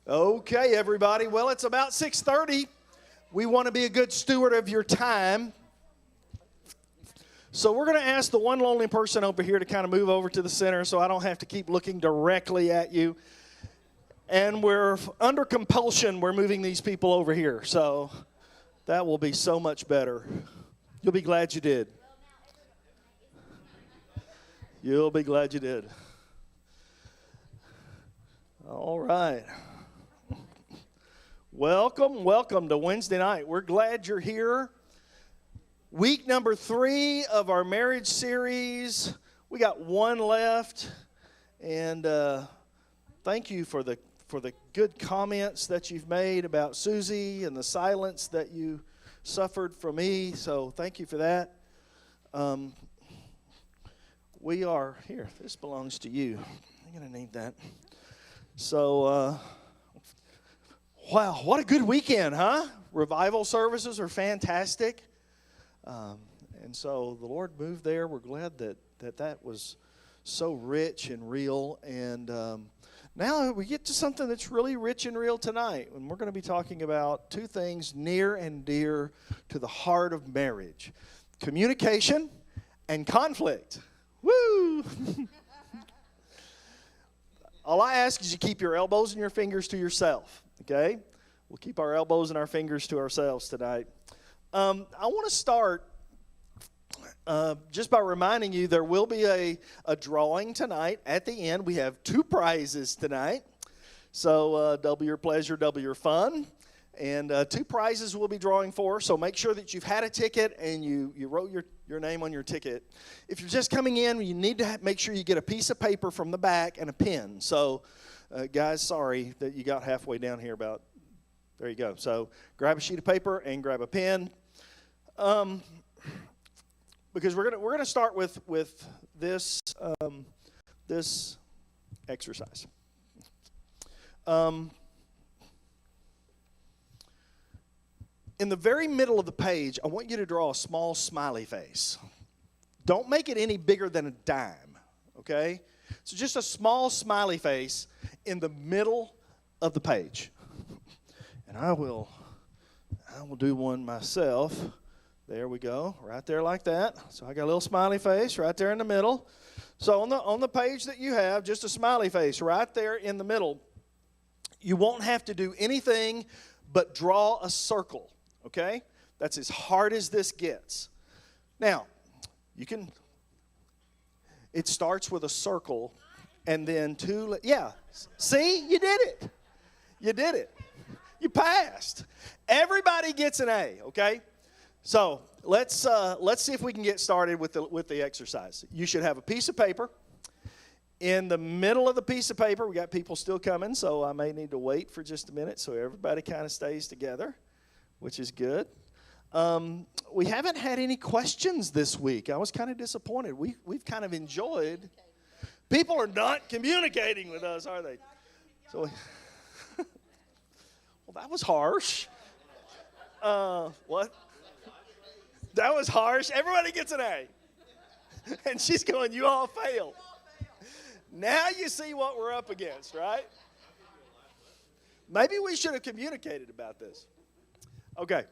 Okay, everybody. Well, it's about 6:30. We want to be a good steward of your time. So we're going to ask the one lonely person over here to kind of move over to the center so I don't have to keep looking directly at you. And we're under compulsion. We're moving these people over here. So that will be so much better. You'll be glad you did. You'll be glad you did. All right. Welcome to Wednesday night. We're glad you're here. Week number 3 of our marriage series. We got one left, and thank you for the good comments that you've made about Susie and the silence that you suffered from me. So thank you for that. We are here. This belongs to you. I'm gonna need that. So. Wow, what a good weekend, huh? Revival services are fantastic. And so the Lord moved there. We're glad that was so rich and real. And now we get to something that's really rich and real tonight. And we're going to be talking about 2 things near and dear to the heart of marriage. Communication and conflict. Woo! All I ask is you keep your elbows and your fingers to yourself. Okay? We'll keep our elbows and our fingers to ourselves tonight. I want to start just by reminding you there will be a drawing tonight at the end. We have 2 prizes tonight. So double your pleasure, double your fun. And 2 prizes we'll be drawing for. So make sure that you've had a ticket and you wrote your name on your ticket. If you're just coming in, you need to make sure you get a piece of paper from the back and a pen. So guys, sorry that you got halfway down here about, there you go. So grab a sheet of paper and grab a pen. Because we're gonna start with this this exercise. In the very middle of the page, I want you to draw a small smiley face. Don't make it any bigger than a dime, okay? So just a small smiley face in the middle of the page. And I will do one myself. There we go, right there like that. So I got a little smiley face right there in the middle. So on the page that you have, just a smiley face right there in the middle. You won't have to do anything but draw a circle, okay? That's as hard as this gets. Now, it starts with a circle and then 2, yeah. See, you did it. You did it. You passed. Everybody gets an A, okay? So let's see if we can get started with the exercise. You should have a piece of paper. In the middle of the piece of paper, we got people still coming, so I may need to wait for just a minute so everybody kind of stays together, which is good. We haven't had any questions this week. I was kind of disappointed. We've kind of enjoyed. People are not communicating with us, are they? So, well, that was harsh. What? That was harsh. Everybody gets an A. And she's going, you all failed. Now you see what we're up against, right? Maybe we should have communicated about this. Okay.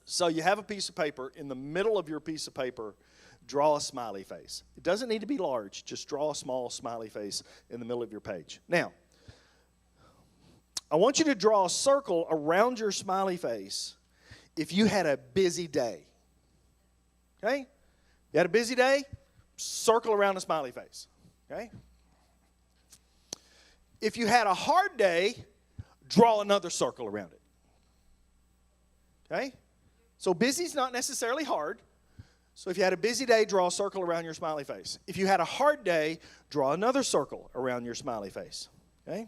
So you have a piece of paper. In the middle of your piece of paper, draw a smiley face. It doesn't need to be large. Just draw a small smiley face in the middle of your page. Now, I want you to draw a circle around your smiley face if you had a busy day. Okay? You had a busy day? Circle around a smiley face. Okay? If you had a hard day, draw another circle around it. Okay? So busy's not necessarily hard. So if you had a busy day, draw a circle around your smiley face. If you had a hard day, draw another circle around your smiley face. Okay?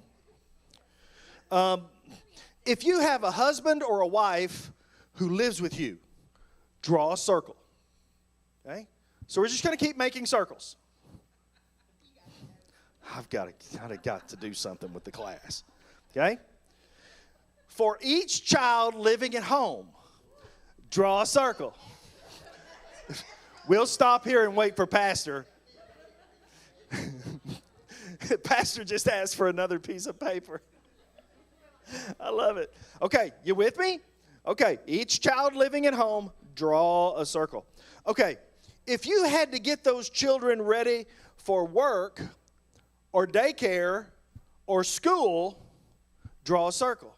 If you have a husband or a wife who lives with you, draw a circle. Okay? So we're just going to keep making circles. I've got to do something with the class. Okay? For each child living at home, draw a circle. We'll stop here and wait for Pastor. Pastor just asked for another piece of paper. I love it. Okay, you with me? Okay, each child living at home, draw a circle. Okay, if you had to get those children ready for work or daycare or school, draw a circle.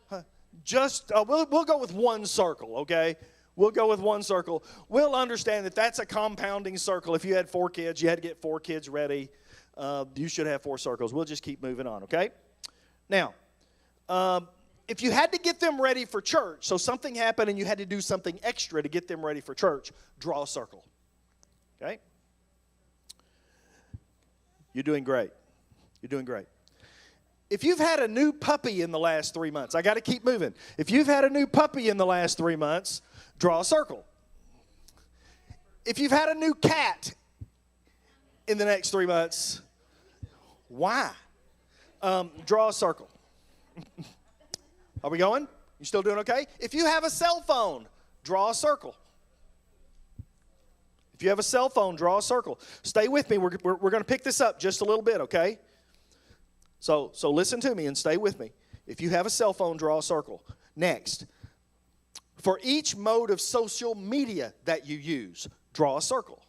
We'll go with one circle, okay? We'll go with one circle. We'll understand that that's a compounding circle. If you had 4 kids, you had to get 4 kids ready. You should have 4 circles. We'll just keep moving on, okay? Now, if you had to get them ready for church, so something happened and you had to do something extra to get them ready for church, draw a circle, okay? You're doing great. You're doing great. If you've had a new puppy in the last 3 months, I got to keep moving. If you've had a new puppy in the last 3 months, draw a circle. If you've had a new cat in the next 3 months, why? Draw a circle. Are we going? You still doing okay? If you have a cell phone, draw a circle. If you have a cell phone, draw a circle. Stay with me. We're going to pick this up just a little bit, okay? So listen to me and stay with me. If you have a cell phone, draw a circle. Next, for each mode of social media that you use, draw a circle.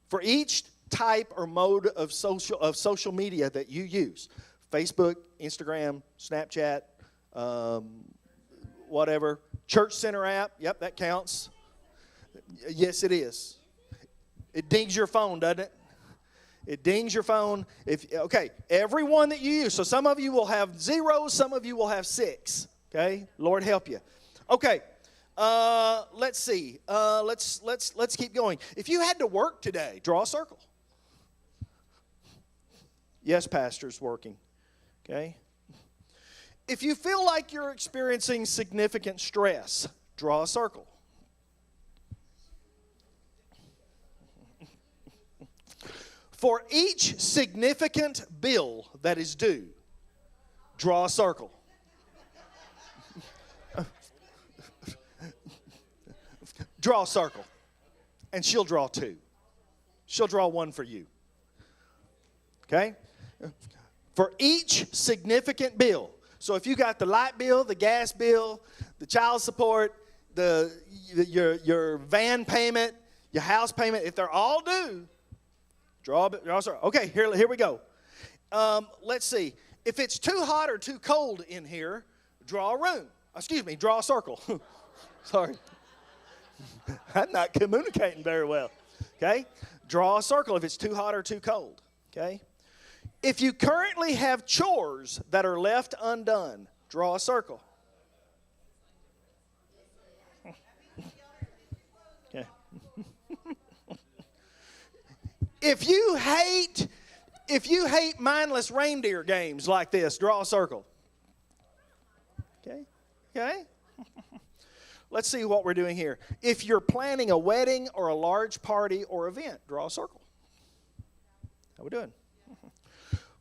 For each type or mode of social media that you use, Facebook, Instagram, Snapchat, whatever, Church Center app, yep, that counts. Yes, it is. It dings your phone, doesn't it? It dings your phone. Okay, every one that you use. So some of you will have 0, some of you will have 6. Okay, Lord help you. Okay, let's see. Let's keep going. If you had to work today, draw a circle. Yes, pastor's working. Okay. If you feel like you're experiencing significant stress, draw a circle. For each significant bill that is due, draw a circle. Draw a circle. And she'll draw 2. She'll draw 1 for you. Okay? For each significant bill. So if you got the light bill, the gas bill, the child support, your van payment, your house payment, if they're all due, draw a circle. Okay, here we go. Let's see. If it's too hot or too cold in here, draw a room. Draw a circle. Sorry. I'm not communicating very well. Okay? Draw a circle if it's too hot or too cold. Okay? If you currently have chores that are left undone, draw a circle. Okay. If you hate mindless reindeer games like this, draw a circle. Okay? Okay? Let's see what we're doing here. If you're planning a wedding or a large party or event, draw a circle. How we doing?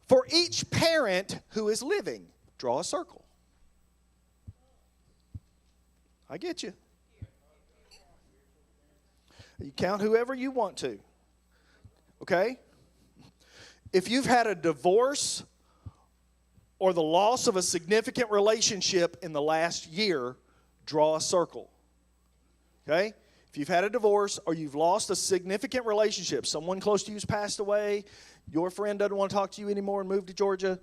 For each parent who is living, draw a circle. I get you. You count whoever you want to. Okay? If you've had a divorce or the loss of a significant relationship in the last year, draw a circle. Okay? If you've had a divorce or you've lost a significant relationship, someone close to you has passed away, your friend doesn't want to talk to you anymore and moved to Georgia,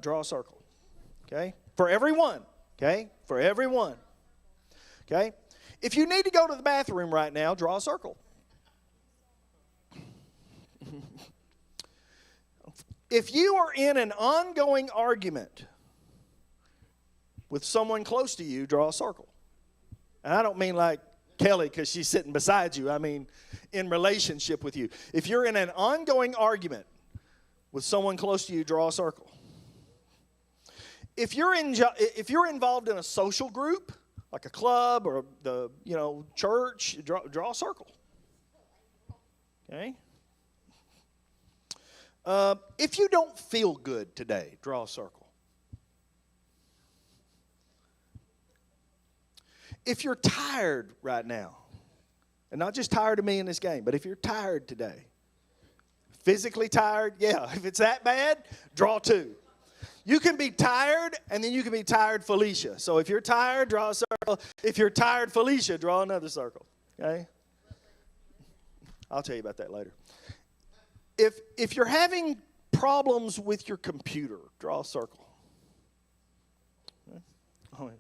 draw a circle. Okay? For everyone. Okay? For everyone. Okay? If you need to go to the bathroom right now, draw a circle. If you are in an ongoing argument with someone close to you, draw a circle. And I don't mean like Kelly because she's sitting beside you. I mean in relationship with you. If you're in an ongoing argument with someone close to you, draw a circle. If you're involved in a social group, like a club or the church, draw a circle. Okay? If you don't feel good today, draw a circle. If you're tired right now, and not just tired of me in this game, but if you're tired today, physically tired, yeah, if it's that bad, draw 2. You can be tired, and then you can be tired Felicia. So if you're tired, draw a circle. If you're tired Felicia, draw another circle. Okay? I'll tell you about that later. If you're having problems with your computer, draw a circle. Okay?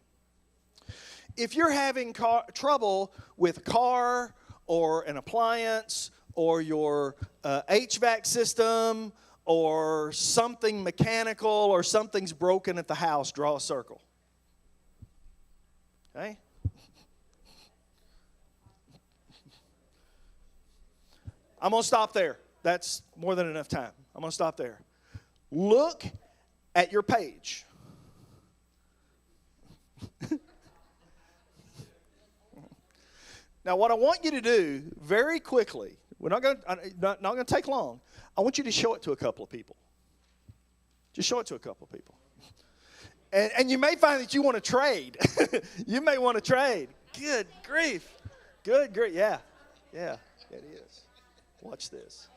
If you're having trouble with a car or an appliance or your HVAC system or something mechanical or something's broken at the house, draw a circle. Okay? I'm going to stop there. That's more than enough time. I'm going to stop there. Look at your page. Now, what I want you to do very quickly, we're not going to take long. I want you to show it to a couple of people. Just show it to a couple of people. And you may find that you want to trade. You may want to trade. Good grief. Good grief. Yeah. Yeah, it is. Watch this.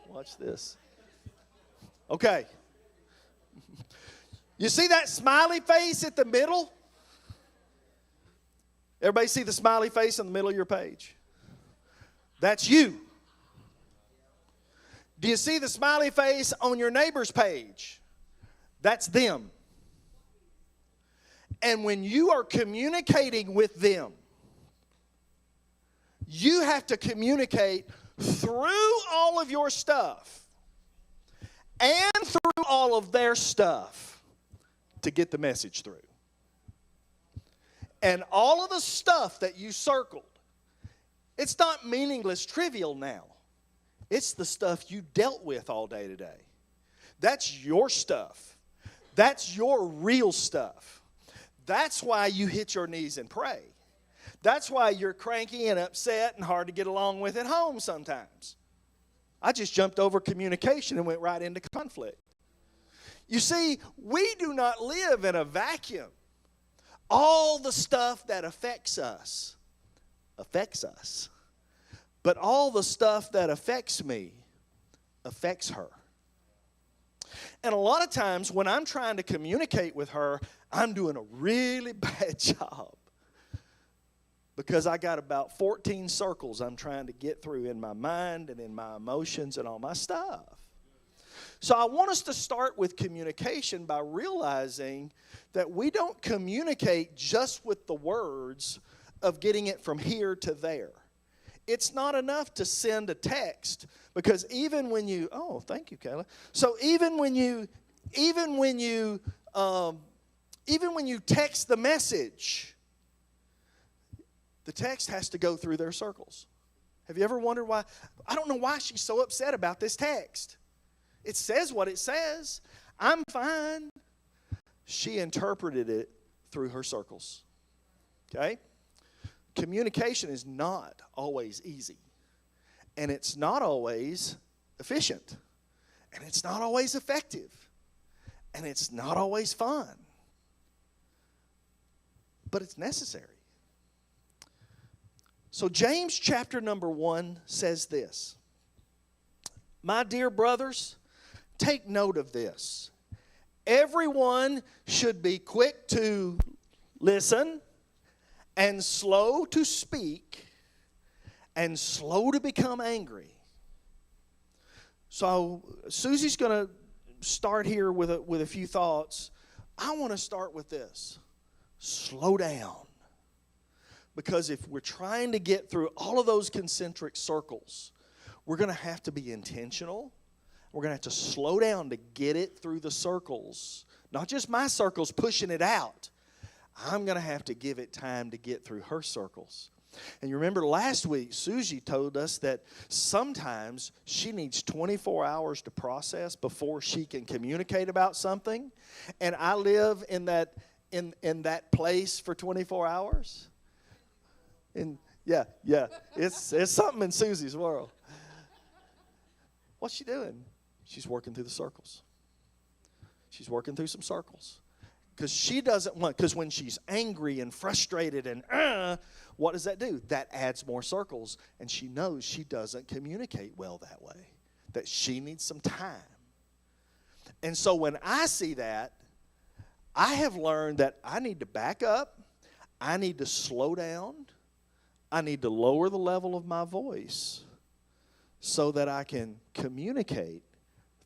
Watch this. Okay. You see that smiley face at the middle? Everybody see the smiley face in the middle of your page? That's you. Do you see the smiley face on your neighbor's page? That's them. And when you are communicating with them, you have to communicate through all of your stuff and through all of their stuff to get the message through. And all of the stuff that you circled, it's not meaningless, trivial now. It's the stuff you dealt with all day today. That's your stuff. That's your real stuff. That's why you hit your knees and pray. That's why you're cranky and upset and hard to get along with at home sometimes. I just jumped over communication and went right into conflict. You see, we do not live in a vacuum. All the stuff that affects us. But all the stuff that affects me affects her. And a lot of times when I'm trying to communicate with her, I'm doing a really bad job. Because I got about 14 circles I'm trying to get through in my mind and in my emotions and all my stuff. So I want us to start with communication by realizing that we don't communicate just with the words of getting it from here to there. It's not enough to send a text, because even when you, oh, thank you, Kayla. So even when you text the message, the text has to go through their circles. Have you ever wondered why? I don't know why she's so upset about this text. It says what it says. I'm fine. She interpreted it through her circles. Okay? Communication is not always easy. And it's not always efficient. And it's not always effective. And it's not always fun. But it's necessary. So James chapter number 1 says this. My dear brothers, take note of this. Everyone should be quick to listen and slow to speak and slow to become angry. So Susie's going to start here with a few thoughts. I want to start with this. Slow down. Because if we're trying to get through all of those concentric circles, we're going to have to be intentional. We're going to have to slow down to get it through the circles. Not just my circles pushing it out. I'm going to have to give it time to get through her circles. And you remember last week, Susie told us that sometimes she needs 24 hours to process before she can communicate about something. And I live in that place for 24 hours. And yeah, it's something in Susie's world. What's she doing? She's working through the circles. She's working through some circles. Because she doesn't want, because when she's angry and frustrated and what does that do? That adds more circles. And she knows she doesn't communicate well that way. That she needs some time. And so when I see that, I have learned that I need to back up. I need to slow down. I need to lower the level of my voice so that I can communicate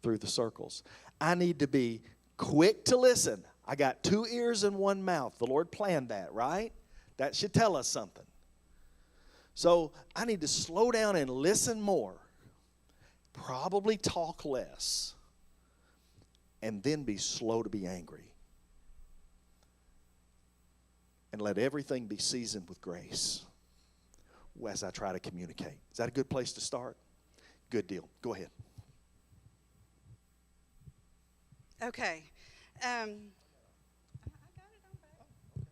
through the circles. I need to be quick to listen. I got 2 ears and 1 mouth. The Lord planned that, right? That should tell us something. So I need to slow down and listen more. Probably talk less. And then be slow to be angry. And let everything be seasoned with grace as I try to communicate. Is that a good place to start? Good deal. Go ahead. Okay. I got it on babe.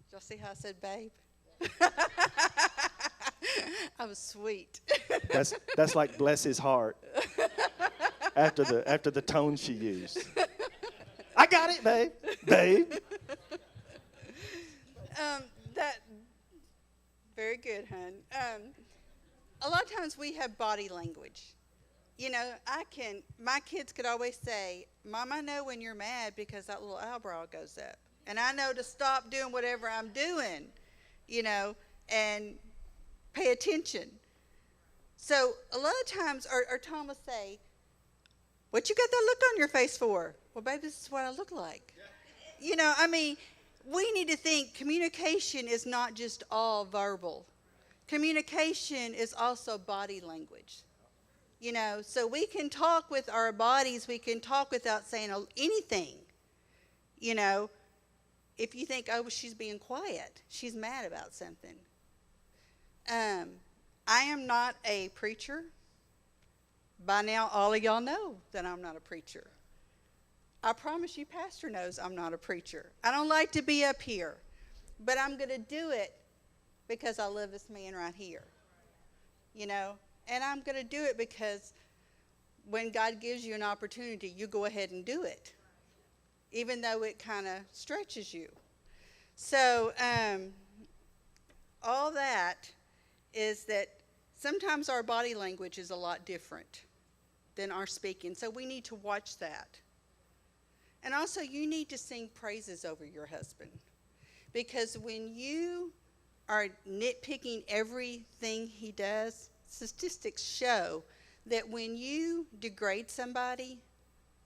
Did y'all see how I said babe? I was sweet. That's like bless his heart. After the tone she used. I got it, babe. Babe. That very good, hon. A lot of times we have body language. You know, my kids could always say, Mom, I know when you're mad because that little eyebrow goes up. And I know to stop doing whatever I'm doing, you know, and pay attention. So a lot of times, or Tom will say, what you got that look on your face for? Well, babe, this is what I look like. You know, I mean, we need to think communication is not just all verbal. Communication is also body language. You know, so we can talk with our bodies. We can talk without saying anything. You know, if you think, oh, she's being quiet. She's mad about something. I am not a preacher. By now, all of y'all know that I'm not a preacher. I promise you, Pastor knows I'm not a preacher. I don't like to be up here. But I'm going to do it because I love this man right here. You know? And I'm going to do it because when God gives you an opportunity, you go ahead and do it, even though it kind of stretches you. So all that is that sometimes our body language is a lot different than our speaking. So we need to watch that. And also, you need to sing praises over your husband. Because when you are nitpicking everything he does, statistics show that when you degrade somebody,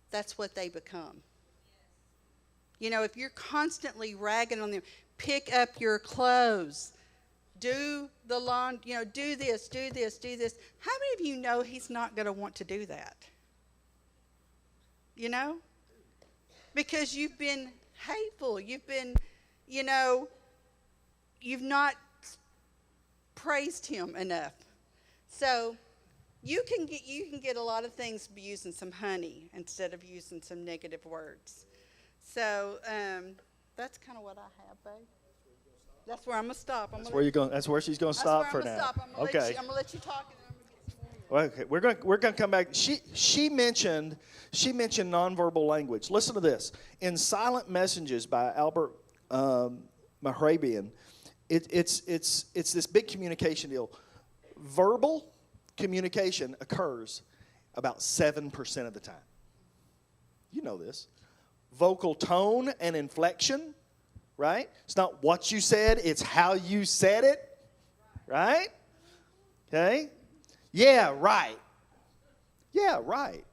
that's what they become. You know, if you're constantly ragging on them, pick up your clothes, do the lawn, you know, do this, do this, do this. How many of you know he's not going to want to do that? You know? Because you've been hateful. You've been, you know, you've not praised him enough. So you can get a lot of things by using some honey instead of using some negative words. So that's kind of what I have, babe. That's where I'm gonna stop. That's where she's gonna stop for now. Okay. I'm gonna let you talk, and then I'm gonna get some more. Okay, we're gonna come back. She mentioned nonverbal language. Listen to this. In Silent Messages by Albert Mahrabian, it's this big communication deal. Verbal communication occurs about 7% of the time. You know this. Vocal tone and inflection, right? It's not what you said, it's how you said it, right? Okay? Yeah, right. Yeah, right.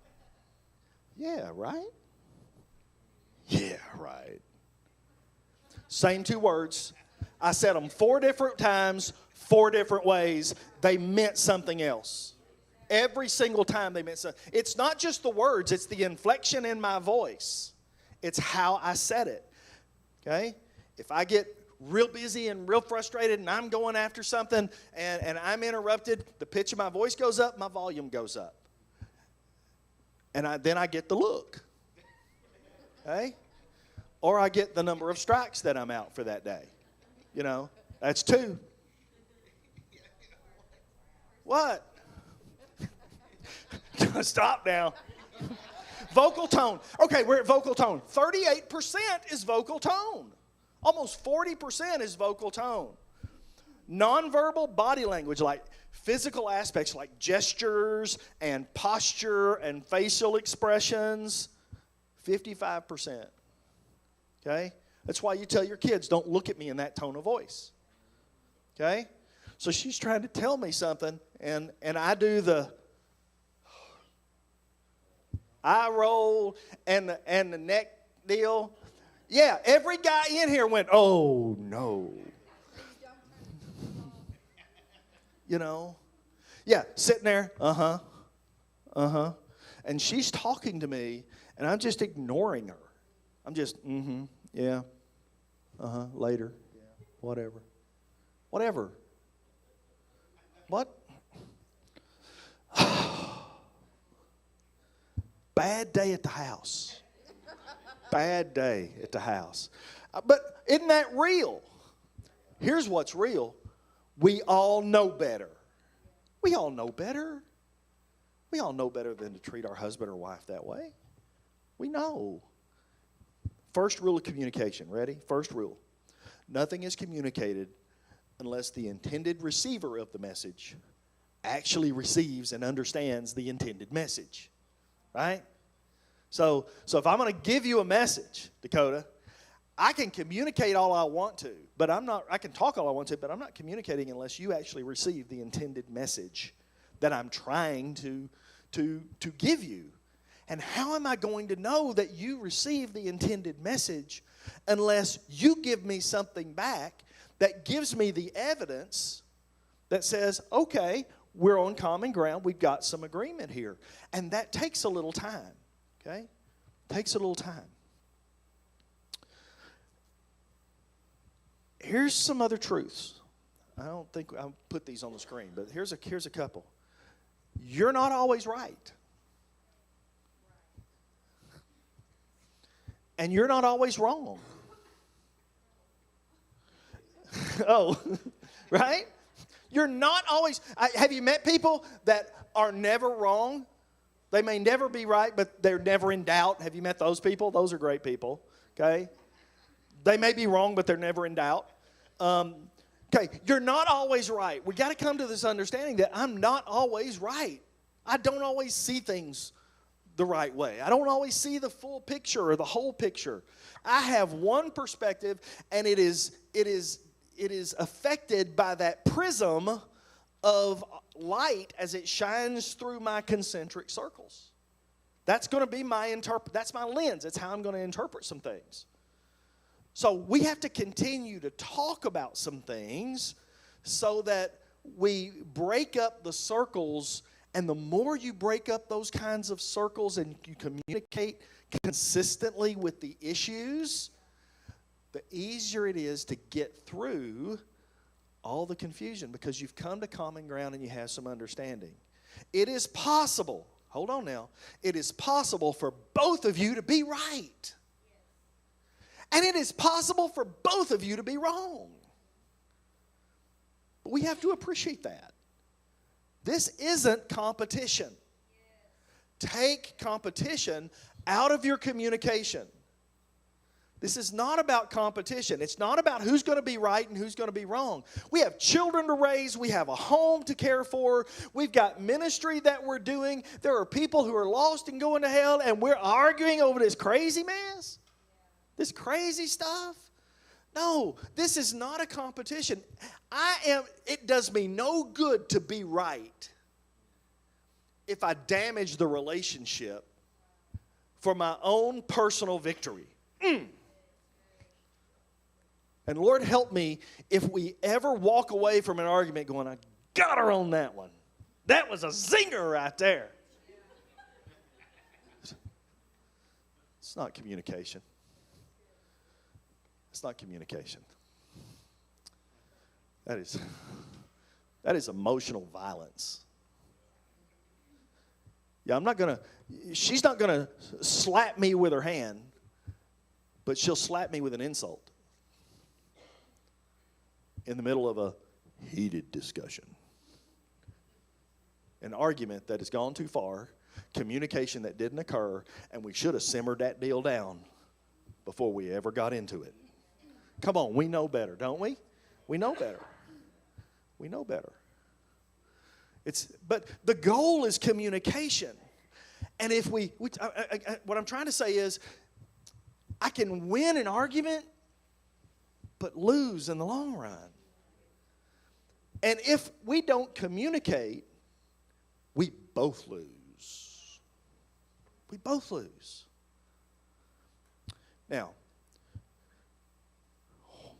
Yeah, right. Yeah, right. Same 2 words. I said them 4 different times, 4 different ways. They meant something else. Every single time they meant something. It's not just the words, it's the inflection in my voice. It's how I said it. Okay? If I get real busy and real frustrated and I'm going after something and I'm interrupted, the pitch of my voice goes up, my volume goes up. And then I get the look. Okay? Or I get the number of strikes that I'm out for that day. You know, that's 2. What? Stop now. Vocal tone. Okay, we're at vocal tone. 38% is vocal tone. Almost 40% is vocal tone. Nonverbal body language, like physical aspects like gestures and posture and facial expressions, 55%. Okay? That's why you tell your kids, don't look at me in that tone of voice. Okay? So she's trying to tell me something, and I do the eye roll and the neck deal. Yeah, every guy in here went, oh, no. You know? Yeah, sitting there, and she's talking to me, and I'm just ignoring her. I'm just, yeah, later, yeah, whatever. Whatever. What? Bad day at the house. Bad day at the house. But isn't that real? Here's what's real. We all know better. We all know better. We all know better than to treat our husband or wife that way. We know. First rule of communication. Ready? First rule. Nothing is communicated unless the intended receiver of the message actually receives and understands the intended message. Right? So if I'm going to give you a message, Dakota, I can communicate all I want to, but I can talk all I want to, but I'm not communicating unless you actually receive the intended message that I'm trying to give you. And how am I going to know that you receive the intended message unless you give me something back that gives me the evidence that says, okay, we're on common ground, we've got some agreement here. And that takes a little time, okay? Takes a little time. Here's some other truths. I don't think I'll put these on the screen, but here's a couple. You're not always right. And you're not always wrong. Oh, right? You're not always. Have you met people that are never wrong? They may never be right, but they're never in doubt. Have you met those people? Those are great people, okay? They may be wrong, but they're never in doubt. Okay, you're not always right. We got to come to this understanding that I'm not always right. I don't always see things the right way. I don't always see the full picture or the whole picture. I have one perspective, and it is affected by that prism of light as it shines through my concentric circles. That's going to be that's my lens. That's how I'm going to interpret some things. So we have to continue to talk about some things so that we break up the circles. And the more you break up those kinds of circles and you communicate consistently with the issues, the easier it is to get through all the confusion because you've come to common ground and you have some understanding. It is possible, hold on now, it is possible for both of you to be right. And it is possible for both of you to be wrong. But we have to appreciate that. This isn't competition. Take competition out of your communication. This is not about competition. It's not about who's going to be right and who's going to be wrong. We have children to raise. We have a home to care for. We've got ministry that we're doing. There are people who are lost and going to hell, and we're arguing over this crazy mess, this crazy stuff. No, this is not a competition. It does me no good to be right if I damage the relationship for my own personal victory. And Lord, help me if we ever walk away from an argument going, I got her on that one. That was a zinger right there. It's not communication. It's not communication. That is emotional violence. Yeah, she's not going to slap me with her hand, but she'll slap me with an insult in the middle of a heated discussion. An argument that has gone too far, communication that didn't occur, and we should have simmered that deal down before we ever got into it. Come on, we know better, don't we? We know better. We know better. But the goal is communication. And if what I'm trying to say is, I can win an argument, but lose in the long run. And if we don't communicate, we both lose. We both lose. Now,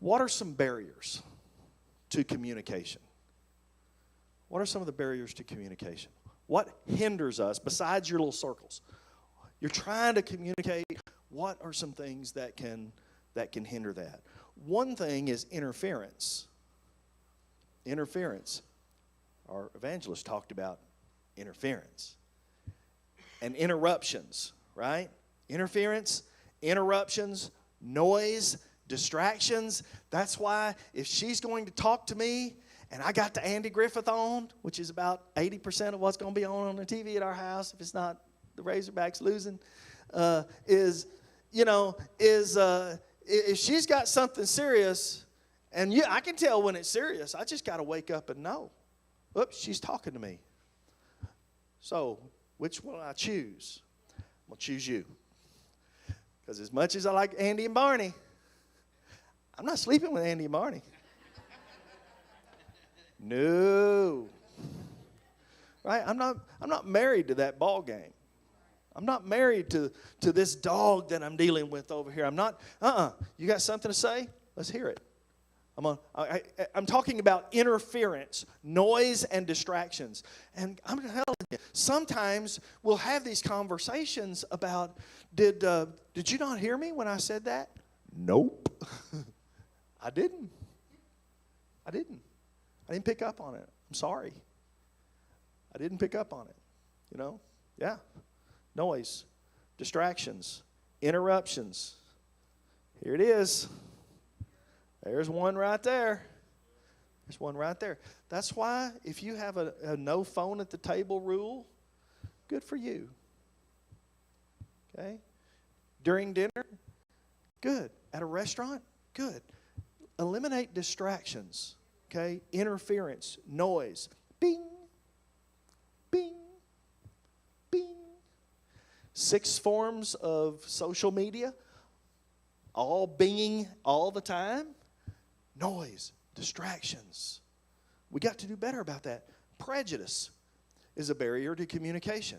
what are some barriers to communication? What are some of the barriers to communication? What hinders us besides your little circles? You're trying to communicate. What are some things that can hinder that? One thing is interference. Interference. Our evangelist talked about interference. And interruptions, right? Interference, interruptions, noise, distractions. That's why if she's going to talk to me and I got the Andy Griffith on, which is about 80% of what's going to be on the TV at our house, if it's not the Razorbacks losing, if she's got something serious, and I can tell when it's serious, I just got to wake up and know. Oops, she's talking to me. So, which will I choose? I'm going to choose you. Because as much as I like Andy and Barney, I'm not sleeping with Andy and Barney. No. Right? I'm not married to that ball game. I'm not married to this dog that I'm dealing with over here. I'm not, You got something to say? Let's hear it. I'm talking about interference, noise, and distractions. And I'm telling you, sometimes we'll have these conversations about, did you not hear me when I said that? Nope. I didn't pick up on it. I'm sorry. I didn't pick up on it. Yeah. Noise, distractions, interruptions. Here it is. There's one right there. There's one right there. That's why if you have a no phone at the table rule, good for you. Okay? During dinner, good. At a restaurant, good. Eliminate distractions. Okay? Interference, noise. Bing, bing, bing. 6 forms of social media, all binging all the time. Noise, distractions. We got to do better about that. Prejudice is a barrier to communication.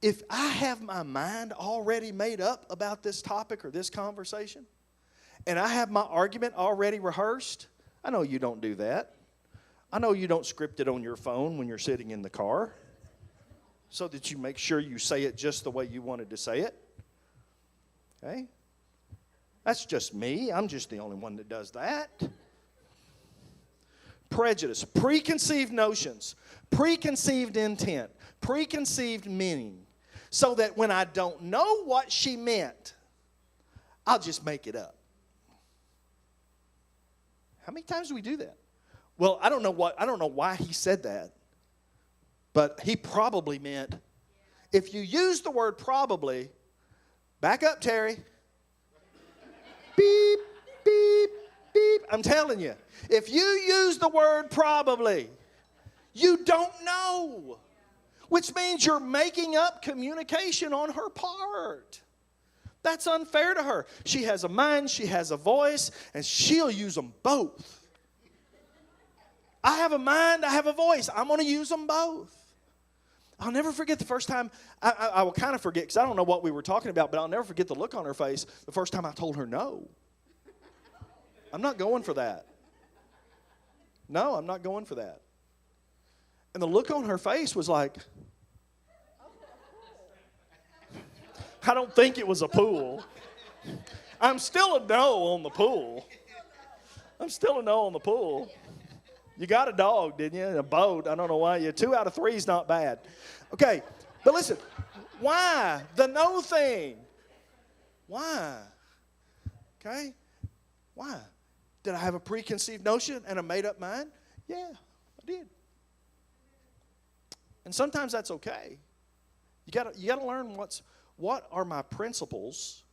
If I have my mind already made up about this topic or this conversation, and I have my argument already rehearsed, I know you don't do that. I know you don't script it on your phone when you're sitting in the car so that you make sure you say it just the way you wanted to say it. Okay? That's just me. I'm just the only one that does that. Prejudice, preconceived notions, preconceived intent, preconceived meaning. So that when I don't know what she meant, I'll just make it up. How many times do we do that? Well, I don't know why he said that. But he probably meant, if you use the word probably, back up, Terry. Beep, beep, beep. I'm telling you, if you use the word probably, you don't know. Which means you're making up communication on her part. That's unfair to her. She has a mind, she has a voice, and she'll use them both. I have a mind, I have a voice. I'm going to use them both. I'll never forget the first time, I will kind of forget because I don't know what we were talking about, but I'll never forget the look on her face the first time I told her no. I'm not going for that. No, I'm not going for that. And the look on her face was like, I don't think it was a pool. I'm still a no on the pool. I'm still a no on the pool. You got a dog, didn't you? A boat. I don't know why. 2 out of 3 is not bad. Okay, but listen. Why? The no thing. Why? Okay? Why? Did I have a preconceived notion and a made-up mind? Yeah, I did. And sometimes that's okay. You got to learn what are my principles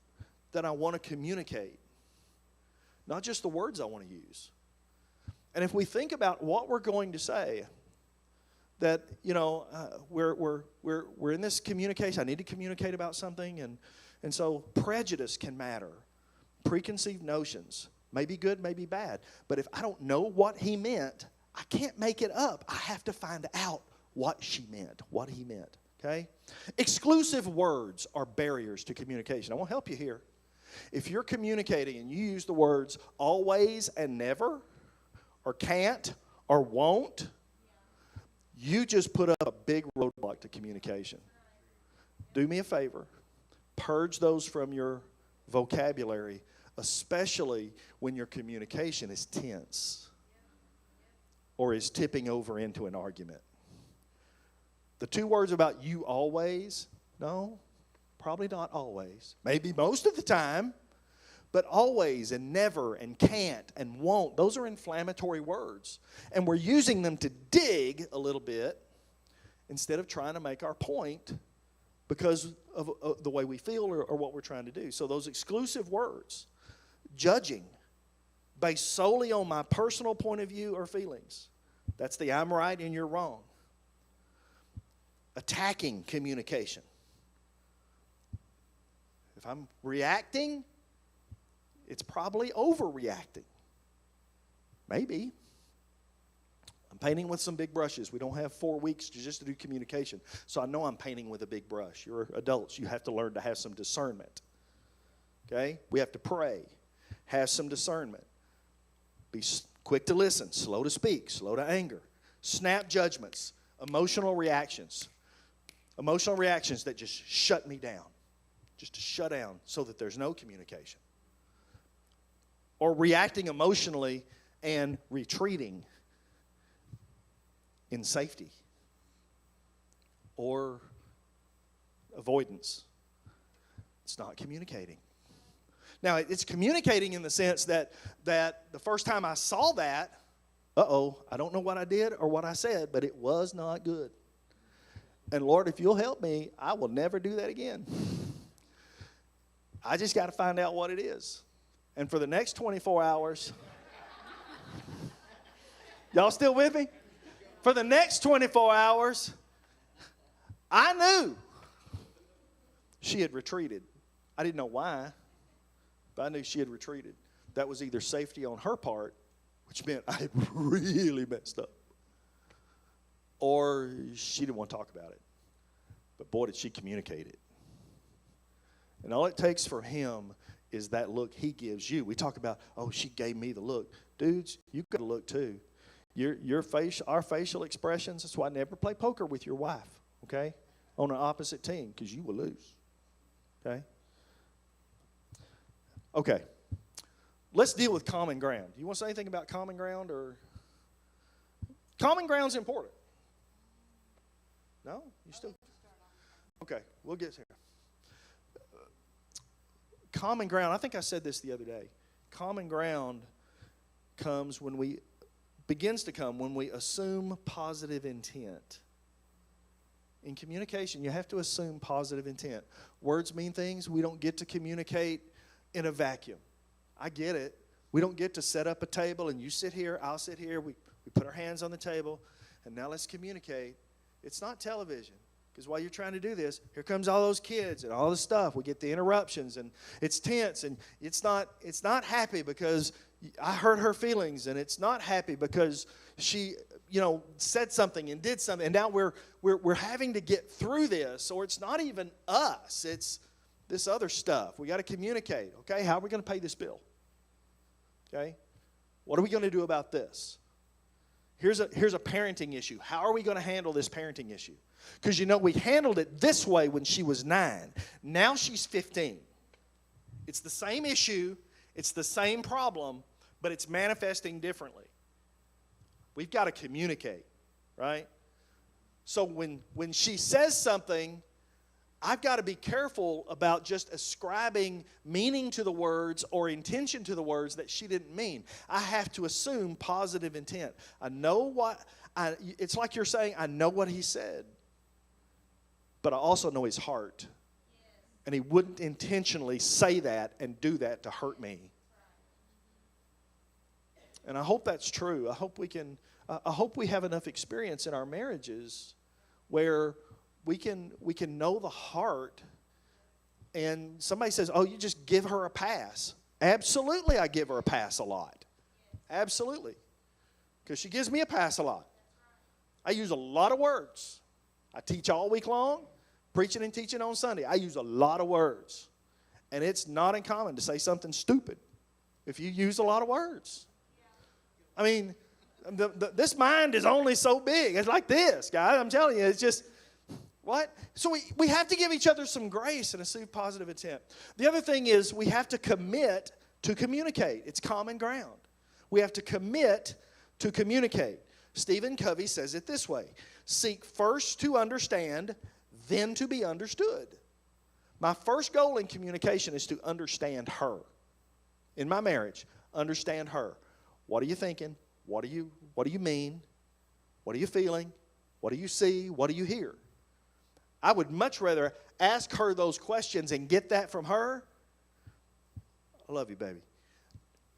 that I want to communicate. Not just the words I want to use. And if we think about what we're going to say, that, we're in this communication. I need to communicate about something, and so prejudice can matter. Preconceived notions may be good, may be bad. But if I don't know what he meant, I can't make it up. I have to find out what she meant, what he meant. Okay? Exclusive words are barriers to communication. I want to help you here. If you're communicating and you use the words always and never, or can't, or won't, you just put up a big roadblock to communication. Do me a favor. Purge those from your vocabulary, especially when your communication is tense or is tipping over into an argument. The two words about you always, no, probably not always. Maybe most of the time, but always and never and can't and won't, those are inflammatory words. And we're using them to dig a little bit instead of trying to make our point because of the way we feel or what we're trying to do. So those exclusive words, judging based solely on my personal point of view or feelings, that's the I'm right and you're wrong. Attacking communication. If I'm reacting, it's probably overreacting. Maybe. I'm painting with some big brushes. We don't have 4 weeks just to do communication. So I know I'm painting with a big brush. You're adults. You have to learn to have some discernment. Okay? We have to pray. Have some discernment. Be quick to listen, slow to speak, slow to anger. Snap judgments, emotional reactions. Emotional reactions that just shut me down. Just to shut down so that there's no communication. Or reacting emotionally and retreating in safety. Or avoidance. It's not communicating. Now, it's communicating in the sense that the first time I saw that, I don't know what I did or what I said, but it was not good. And Lord, if you'll help me, I will never do that again. I just got to find out what it is. And for the next 24 hours, y'all still with me? For the next 24 hours, I knew she had retreated. I didn't know why, but I knew she had retreated. That was either safety on her part, which meant I had really messed up, or she didn't want to talk about it. But boy, did she communicate it. And all it takes for him is that look he gives you. We talk about, she gave me the look. Dudes, you got a look too. Our facial expressions, that's why I never play poker with your wife, okay? On an opposite team, because you will lose, okay? Okay. Let's deal with common ground. Do you want to say anything about common ground? Or common ground's important. No? You still? Okay, we'll get here. Common ground, I think I said this the other day. Common ground begins to come when we assume positive intent. In communication, you have to assume positive intent. Words mean things. We don't get to communicate in a vacuum. I get it. We don't get to set up a table and you sit here, I'll sit here. We put our hands on the table, and now let's communicate. It's not television. Because while you're trying to do this, here comes all those kids and all this stuff. We get the interruptions, and it's tense, and it's not happy because I hurt her feelings, and it's not happy because she, said something and did something, and now we're having to get through this, or it's not even us. It's this other stuff. We got to communicate. Okay, how are we going to pay this bill? Okay, what are we going to do about this? Here's a parenting issue. How are we going to handle this parenting issue? Because, we handled it this way when she was 9. Now she's 15. It's the same issue. It's the same problem, but it's manifesting differently. We've got to communicate, right? So when she says something, I've got to be careful about just ascribing meaning to the words or intention to the words that she didn't mean. I have to assume positive intent. It's like you're saying, I know what he said, but I also know his heart. And he wouldn't intentionally say that and do that to hurt me. And I hope that's true. I hope we have enough experience in our marriages where we can know the heart. And somebody says, oh, you just give her a pass. Absolutely, I give her a pass a lot. Absolutely. Because she gives me a pass a lot. I use a lot of words. I teach all week long, preaching and teaching on Sunday. I use a lot of words. And it's not uncommon to say something stupid if you use a lot of words. I mean, this mind is only so big. It's like this, guys. I'm telling you, it's just, what? So we have to give each other some grace and a positive intent. The other thing is we have to commit to communicate. It's common ground. We have to commit to communicate. Stephen Covey says it this way: seek first to understand, then to be understood. My first goal in communication is to understand her. In my marriage, understand her. What are you thinking? What do you mean? What are you feeling? What do you see? What do you hear? I would much rather ask her those questions and get that from her. I love you, baby.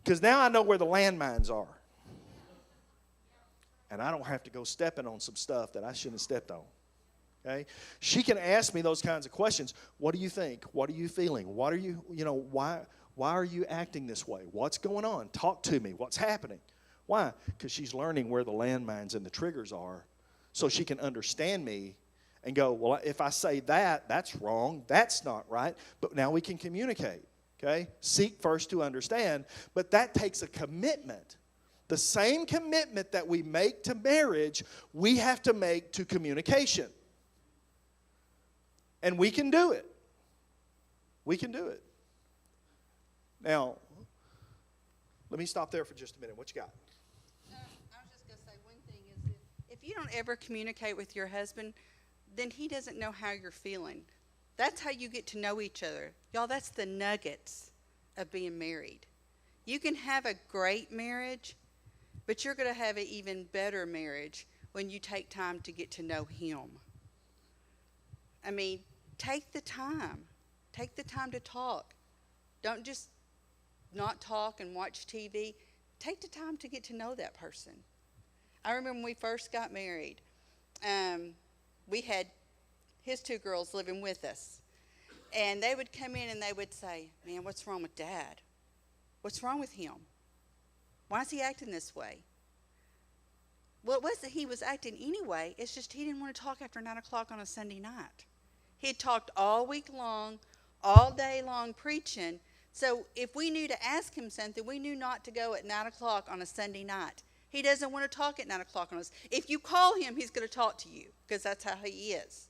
Because now I know where the landmines are. And I don't have to go stepping on some stuff that I shouldn't have stepped on. Okay? She can ask me those kinds of questions. What do you think? What are you feeling? What are you, why are you acting this way? What's going on? Talk to me. What's happening? Why? Because she's learning where the landmines and the triggers are so she can understand me and go, well, if I say that, that's wrong. That's not right. But now we can communicate. Okay? Seek first to understand. But that takes a commitment. The same commitment that we make to marriage, we have to make to communication. And we can do it. We can do it. Now, let me stop there for just a minute. What you got? I was just going to say one thing is if you don't ever communicate with your husband, then he doesn't know how you're feeling. That's how you get to know each other. Y'all, that's the nuggets of being married. You can have a great marriage, but you're going to have an even better marriage when you take time to get to know him. I mean, take the time. Take the time to talk. Don't just not talk and watch TV. Take the time to get to know that person. I remember when we first got married, we had his two girls living with us. And they would come in and they would say, man, what's wrong with Dad? What's wrong with him? Why is he acting this way? Well, it wasn't he was acting anyway. It's just he didn't want to talk after 9 o'clock on a Sunday night. He had talked all week long, all day long preaching. So if we knew to ask him something, we knew not to go at 9 o'clock on a Sunday night. He doesn't want to talk at 9 o'clock on us. If you call him, he's going to talk to you because that's how he is.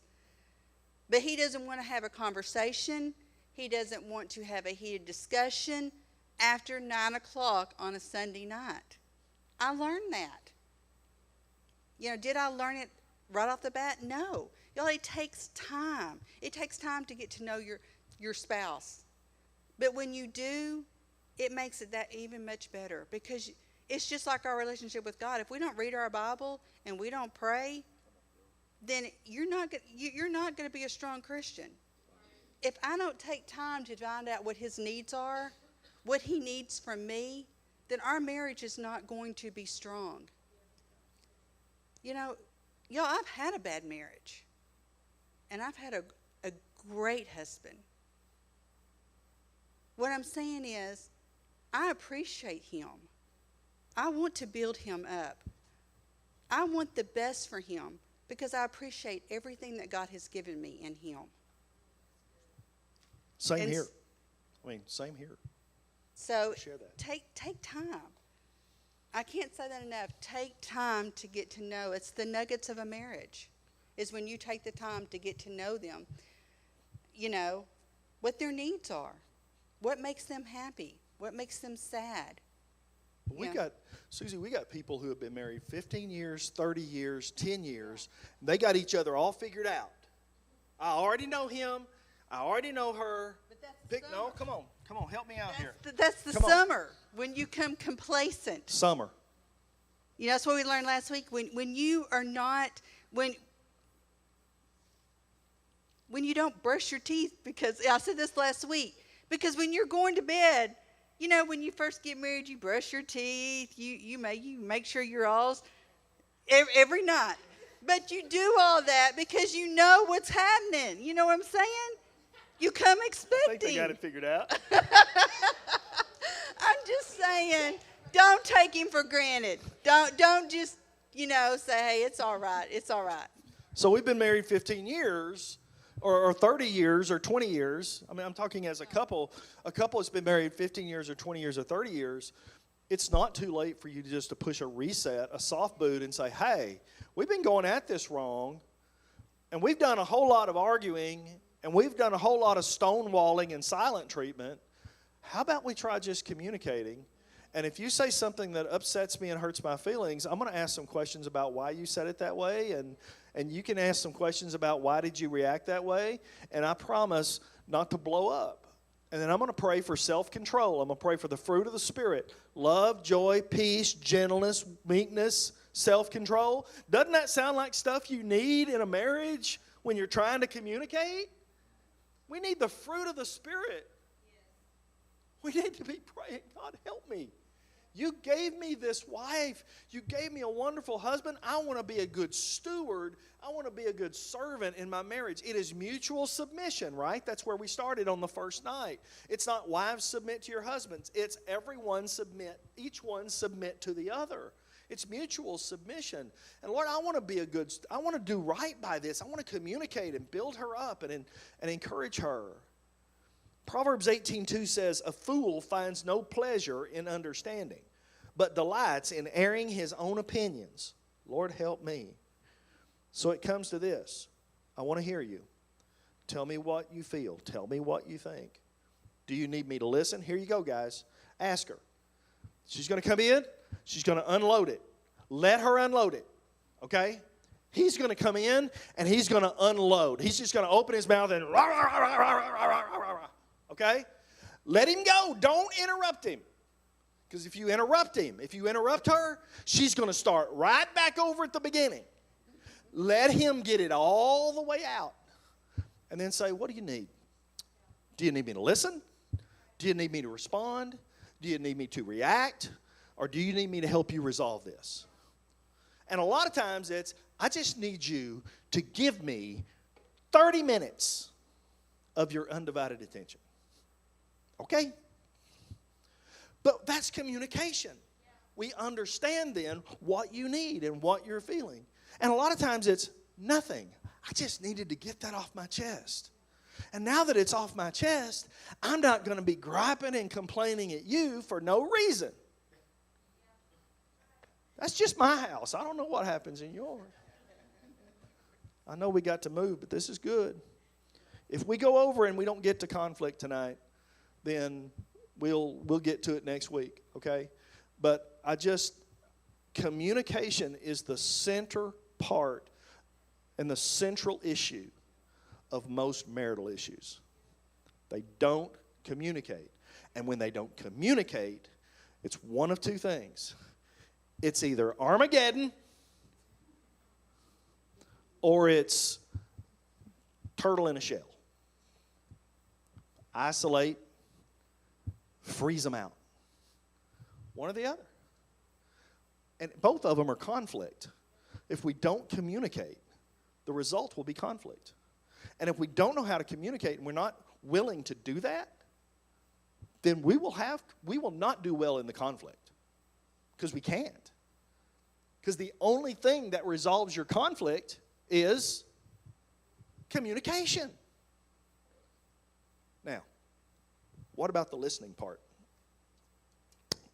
But he doesn't want to have a conversation. He doesn't want to have a heated discussion after 9 o'clock on a Sunday night. I learned that. Did I learn it right off the bat? No. Y'all, it takes time. It takes time to get to know your spouse. But when you do, it makes it that even much better because it's just like our relationship with God. If we don't read our Bible and we don't pray, then you're not going to be a strong Christian. If I don't take time to find out what his needs are, what he needs from me, then our marriage is not going to be strong. Y'all, I've had a bad marriage. And I've had a great husband. What I'm saying is, I appreciate him. I want to build him up. I want the best for him because I appreciate everything that God has given me in him. Same here. Same here. So share that. Take time. I can't say that enough. Take time to get to know. It's the nuggets of a marriage, is when you take the time to get to know them. What their needs are, what makes them happy, what makes them sad. Susie, we got people who have been married 15 years, 30 years, 10 years. They got each other all figured out. I already know him. I already know her. But that's the summer. No, come on, help me out here. That's the summer, when you come complacent. Summer. That's what we learned last week. When you are not, when you don't brush your teeth, because I said this last week, because when you're going to bed, You know, when you first get married, you brush your teeth. You make sure you're all every night. But you do all that because you know what's happening. You know what I'm saying? You come expecting. I think they got it figured out. I'm just saying, don't take him for granted. Don't just, say, hey, it's all right. It's all right. So we've been married 15 years, or 30 years, or 20 years. I mean, I'm talking as a couple. A couple that's been married 15 years, or 20 years, or 30 years. It's not too late for you to push a reset, a soft boot, and say, hey, we've been going at this wrong, and we've done a whole lot of arguing, and we've done a whole lot of stonewalling and silent treatment. How about we try just communicating? And if you say something that upsets me and hurts my feelings, I'm going to ask some questions about why you said it that way, and you can ask some questions about why did you react that way, and I promise not to blow up. And then I'm going to pray for self-control. I'm going to pray for the fruit of the Spirit: love, joy, peace, gentleness, meekness, self-control. Doesn't that sound like stuff you need in a marriage when you're trying to communicate? We need the fruit of the Spirit. We need to be praying, God, help me. You gave me this wife. You gave me a wonderful husband. I want to be a good steward. I want to be a good servant in my marriage. It is mutual submission, right? That's where we started on the first night. It's not wives submit to your husbands. It's everyone submit, each one submit to the other. It's mutual submission. And Lord, I want to do right by this. I want to communicate and build her up and encourage her. Proverbs 18:2 says, a fool finds no pleasure in understanding, but delights in airing his own opinions. Lord, help me. So it comes to this. I want to hear you. Tell me what you feel. Tell me what you think. Do you need me to listen? Here you go, guys. Ask her. She's going to come in. She's going to unload it. Let her unload it, okay? He's going to come in, and he's going to unload. He's just going to open his mouth and rah, rah, rah, rah, rah, rah, rah, rah, rah. Okay? Let him go. Don't interrupt him. Because if you interrupt her, she's going to start right back over at the beginning. Let him get it all the way out. And then say, what do you need? Do you need me to listen? Do you need me to respond? Do you need me to react? Or do you need me to help you resolve this? And a lot of times it's, I just need you to give me 30 minutes of your undivided attention. Okay? But that's communication. We understand then what you need and what you're feeling. And a lot of times it's nothing. I just needed to get that off my chest. And now that it's off my chest, I'm not going to be griping and complaining at you for no reason. That's just my house. I don't know what happens in yours. I know we got to move, but this is good. If we go over and we don't get to conflict tonight, then we'll get to it next week, okay? But communication is the center part and the central issue of most marital issues. They don't communicate. And when they don't communicate, it's one of two things. It's either Armageddon or it's turtle in a shell. Isolate, freeze them out. One or the other. And both of them are conflict. If we don't communicate, the result will be conflict. And if we don't know how to communicate and we're not willing to do that, then we will not do well in the conflict. Because we can't. Because the only thing that resolves your conflict is communication. Now, what about the listening part?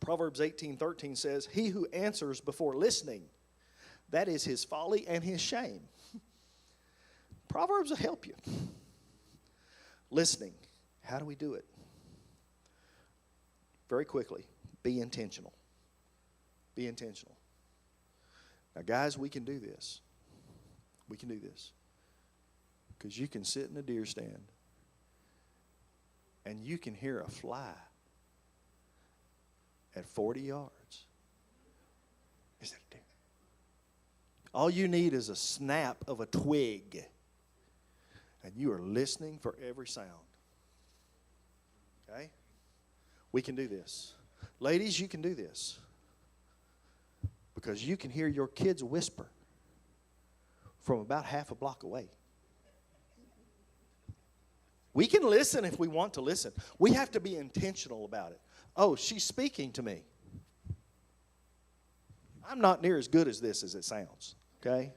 Proverbs 18:13 says, he who answers before listening, that is his folly and his shame. Proverbs will help you. Listening. How do we do it? Very quickly, be intentional. Be intentional. Now, guys, we can do this. We can do this. Because you can sit in a deer stand and you can hear a fly at 40 yards. Is that a deer? All you need is a snap of a twig, and you are listening for every sound. Okay? We can do this. Ladies, you can do this. Because you can hear your kids whisper from about half a block away. We can listen if we want to listen. We have to be intentional about it. Oh, she's speaking to me. I'm not near as good as this as it sounds, okay?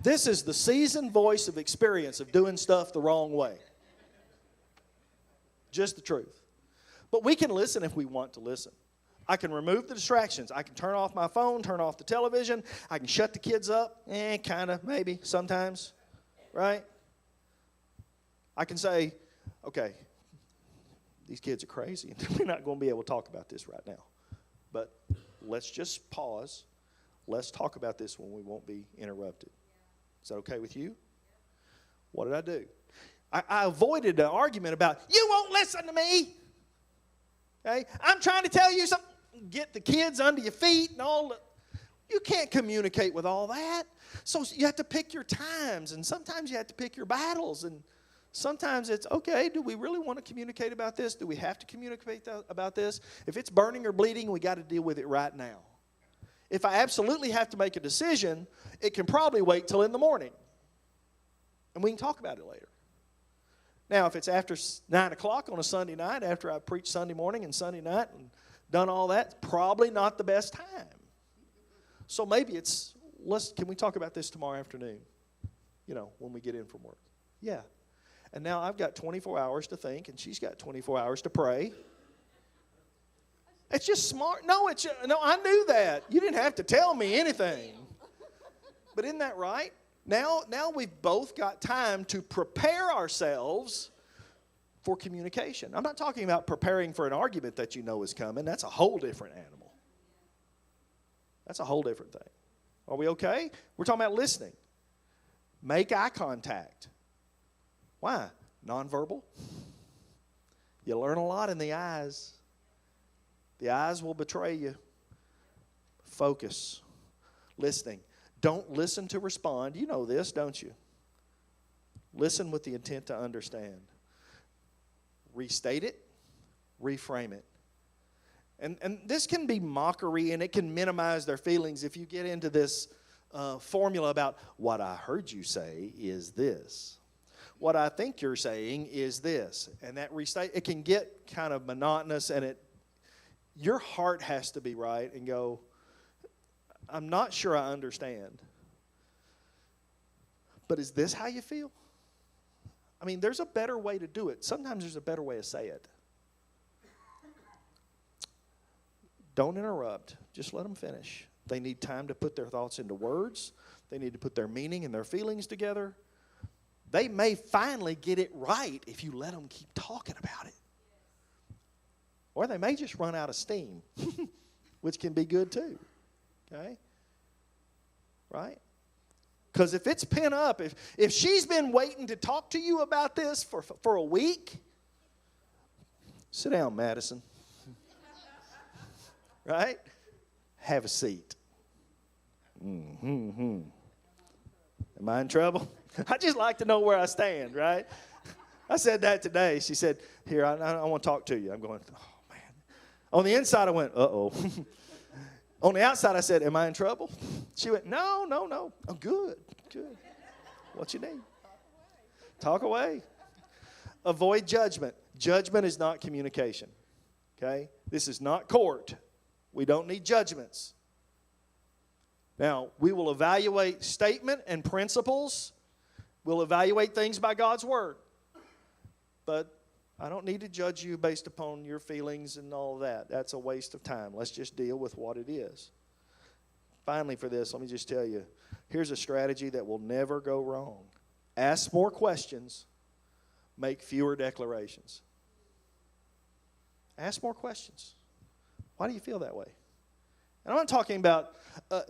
This is the seasoned voice of experience of doing stuff the wrong way. Just the truth. But we can listen if we want to listen. I can remove the distractions. I can turn off my phone, turn off the television. I can shut the kids up. Kind of, maybe, sometimes, right? I can say, okay, these kids are crazy. We're not going to be able to talk about this right now. But let's just pause. Let's talk about this when we won't be interrupted. Is that okay with you? What did I do? I avoided an argument about, you won't listen to me. Okay? I'm trying to tell you something. Get the kids under your feet and all that. You can't communicate with all that. So you have to pick your times, and sometimes you have to pick your battles. And sometimes it's, okay, do we really want to communicate about this? Do we have to communicate about this? If it's burning or bleeding, we got to deal with it right now. If I absolutely have to make a decision, it can probably wait till in the morning. And we can talk about it later. Now, if it's after 9 o'clock on a Sunday night, after I preach Sunday morning and Sunday night and done all that, probably not the best time. So maybe it's, can we talk about this tomorrow afternoon? You know, when we get in from work. Yeah. And now I've got 24 hours to think, and she's got 24 hours to pray. It's just smart. No, I knew that. You didn't have to tell me anything. But isn't that right? Now we've both got time to prepare ourselves for communication. I'm not talking about preparing for an argument that you know is coming. That's a whole different animal. That's a whole different thing. Are we okay? We're talking about listening. Make eye contact. Why? Nonverbal. You learn a lot in the eyes. The eyes will betray you. Focus. Listening. Don't listen to respond. You know this, don't you? Listen with the intent to understand. Restate it. Reframe it. And this can be mockery, and it can minimize their feelings if you get into this formula about what I heard you say is this. What I think you're saying is this. And that restate, it can get kind of monotonous, and your heart has to be right and go, I'm not sure I understand. But is this how you feel? I mean, there's a better way to do it. Sometimes there's a better way to say it. Don't interrupt. Just let them finish. They need time to put their thoughts into words. They need to put their meaning and their feelings together. They may finally get it right if you let them keep talking about it. Or they may just run out of steam, which can be good too. Okay? Right? Because if it's pent up, if she's been waiting to talk to you about this for a week, sit down, Madison. Right? Have a seat. Am I in trouble? I just like to know where I stand, right? I said that today. She said, here, I want to talk to you. I'm going, oh, man. On the inside, I went, uh-oh. On the outside, I said, am I in trouble? She went, no. Oh, good. What you need? Talk away. Avoid judgment. Judgment is not communication. Okay? This is not court. We don't need judgments. Now, we will evaluate statement and principles. We'll evaluate things by God's word. But I don't need to judge you based upon your feelings and all that. That's a waste of time. Let's just deal with what it is. Finally, for this, let me just tell you, here's a strategy that will never go wrong. Ask more questions, make fewer declarations. Ask more questions. Why do you feel that way? And I'm not talking about,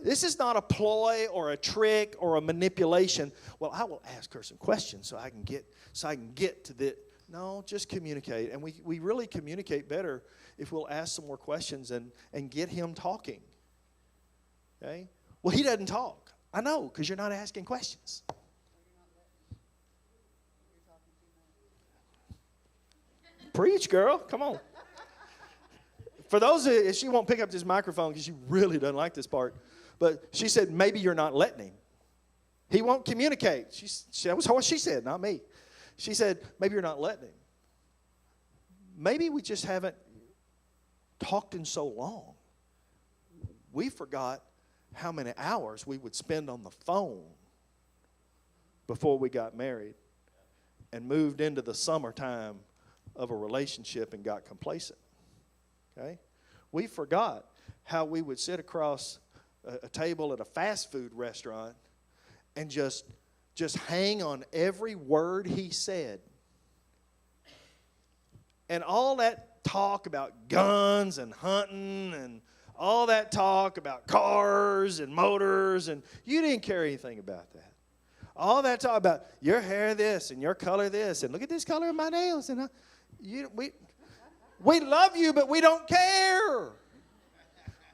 this is not a ploy or a trick or a manipulation. Well, I will ask her some questions so I can get to the. No, just communicate. And we really communicate better if we'll ask some more questions and get him talking. Okay? Well, he doesn't talk. I know, because you're not asking questions. Preach, girl. Come on. For those of she won't pick up this microphone because she really doesn't like this part, but she said, maybe you're not letting him. He won't communicate. That was what she said, not me. She said, maybe you're not letting him. Maybe we just haven't talked in so long. We forgot how many hours we would spend on the phone before we got married and moved into the summertime of a relationship and got complacent. Okay? We forgot how we would sit across a table at a fast food restaurant and just hang on every word he said. And all that talk about guns and hunting and all that talk about cars and motors, and you didn't care anything about that. All that talk about your hair this and your color this, and look at this color of my nails. And we love you, but we don't care.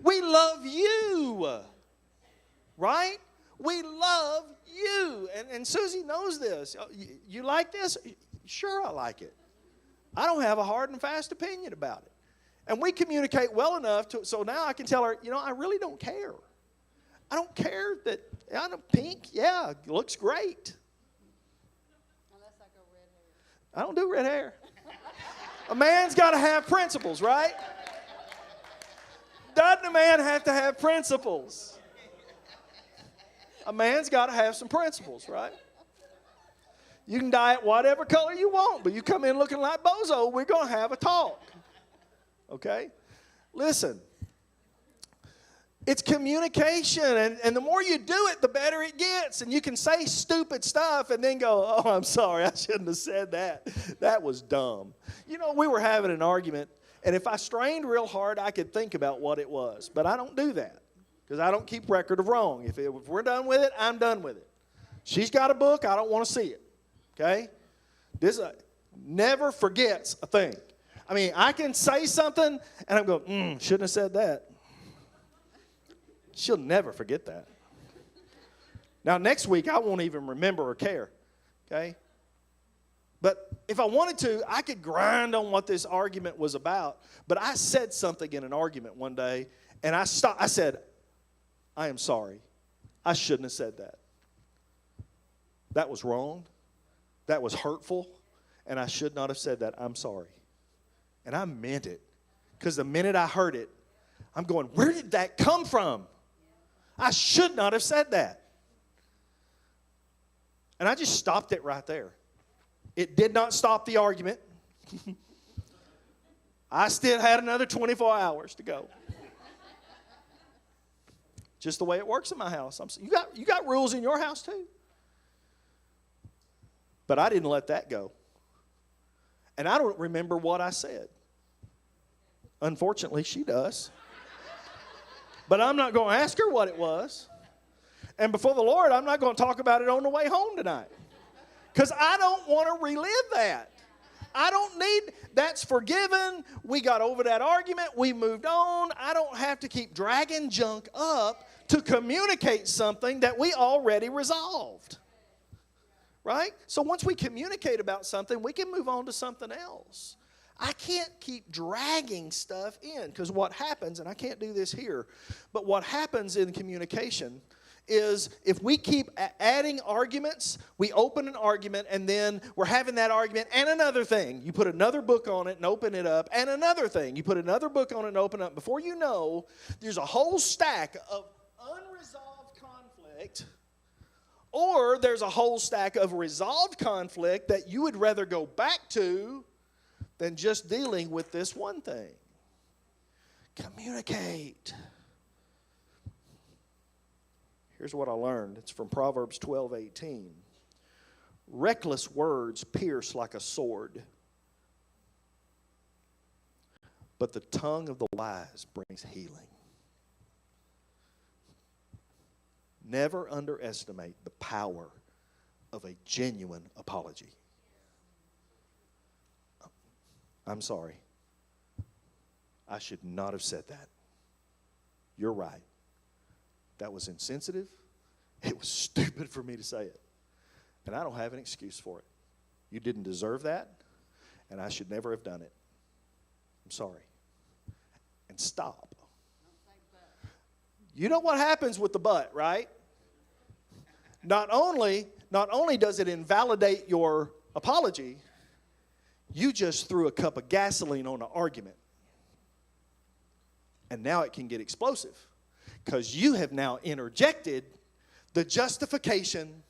We love you, right? We love you. And Susie knows this. You like this? Sure, I like it. I don't have a hard and fast opinion about it. And we communicate well enough so now I can tell her, I really don't care. I don't care that I'm pink. Yeah, it looks great. Unless I go red hair. I don't do red hair. A man's got to have principles, right? Doesn't a man have to have principles? A man's got to have some principles, right? You can dye it whatever color you want, but you come in looking like Bozo, we're going to have a talk. Okay? Listen. It's communication, and the more you do it, the better it gets. And you can say stupid stuff and then go, oh, I'm sorry, I shouldn't have said that. That was dumb. We were having an argument, and if I strained real hard, I could think about what it was. But I don't do that because I don't keep record of wrong. If we're done with it, I'm done with it. She's got a book, I don't want to see it. Okay? This never forgets a thing. I mean, I can say something, and I'm going, shouldn't have said that. She'll never forget that. Now, next week, I won't even remember or care, okay? But if I wanted to, I could grind on what this argument was about. But I said something in an argument one day, and I stopped. I said, I am sorry. I shouldn't have said that. That was wrong. That was hurtful, and I should not have said that. I'm sorry. And I meant it, because the minute I heard it, I'm going, where did that come from? I should not have said that. And I just stopped it right there. It did not stop the argument. I still had another 24 hours to go. Just the way it works in my house. You got rules in your house too. But I didn't let that go. And I don't remember what I said. Unfortunately, she does. But I'm not going to ask her what it was. And before the Lord, I'm not going to talk about it on the way home tonight. Because I don't want to relive that. I don't need, that's forgiven. We got over that argument. We moved on. I don't have to keep dragging junk up to communicate something that we already resolved. Right? So once we communicate about something, we can move on to something else. I can't keep dragging stuff in, because what happens, and I can't do this here, but what happens in communication is if we keep adding arguments, we open an argument, and then we're having that argument and another thing. You put another book on it and open it up, and another thing. You put another book on it and open it up. Before you know, there's a whole stack of unresolved conflict, or there's a whole stack of resolved conflict that you would rather go back to than just dealing with this one thing. Communicate. Here's what I learned. It's from Proverbs 12:18. Reckless words pierce like a sword, but the tongue of the wise brings healing. Never underestimate the power of a genuine apology. I'm sorry. I should not have said that. You're right. That was insensitive. It was stupid for me to say it. And I don't have an excuse for it. You didn't deserve that, and I should never have done it. I'm sorry. And can't stop. You know what happens with the but, right? Not only does it invalidate your apology, you just threw a cup of gasoline on an argument. And now it can get explosive because you have now interjected the justification,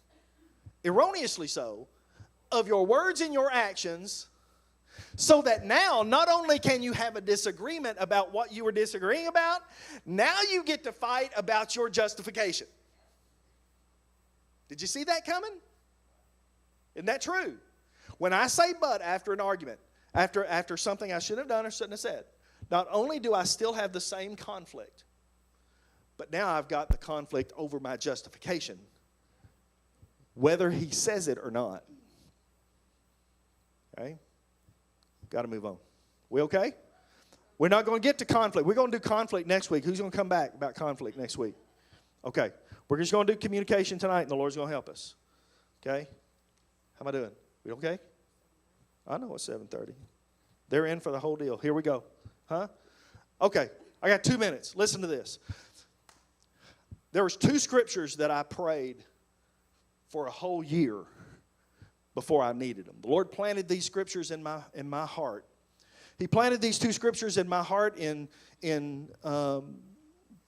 erroneously so, of your words and your actions, so that now not only can you have a disagreement about what you were disagreeing about, now you get to fight about your justification. Did you see that coming? Isn't that true? When I say but after an argument, after something I shouldn't have done or shouldn't have said, not only do I still have the same conflict, but now I've got the conflict over my justification, whether he says it or not. Okay? Got to move on. We okay? We're not going to get to conflict. We're going to do conflict next week. Who's going to come back about conflict next week? Okay. We're just going to do communication tonight, and the Lord's going to help us. Okay? How am I doing? We okay? I know it's 7:30. They're in for the whole deal. Here we go. Huh? Okay. I got 2 minutes. Listen to this. There was 2 scriptures that I prayed for a whole year before I needed them. The Lord planted these scriptures in my heart. He planted these 2 scriptures in my heart in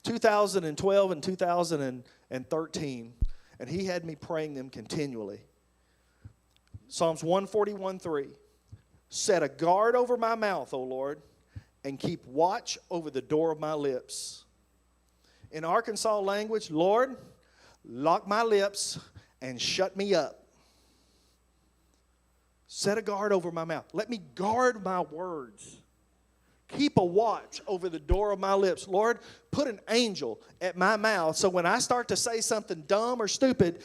2012 and 2013, and He had me praying them continually. Psalms 141:3. Set a guard over my mouth, O Lord, and keep watch over the door of my lips. In Arkansas language, Lord, lock my lips and shut me up. Set a guard over my mouth. Let me guard my words. Keep a watch over the door of my lips. Lord, put an angel at my mouth so when I start to say something dumb or stupid,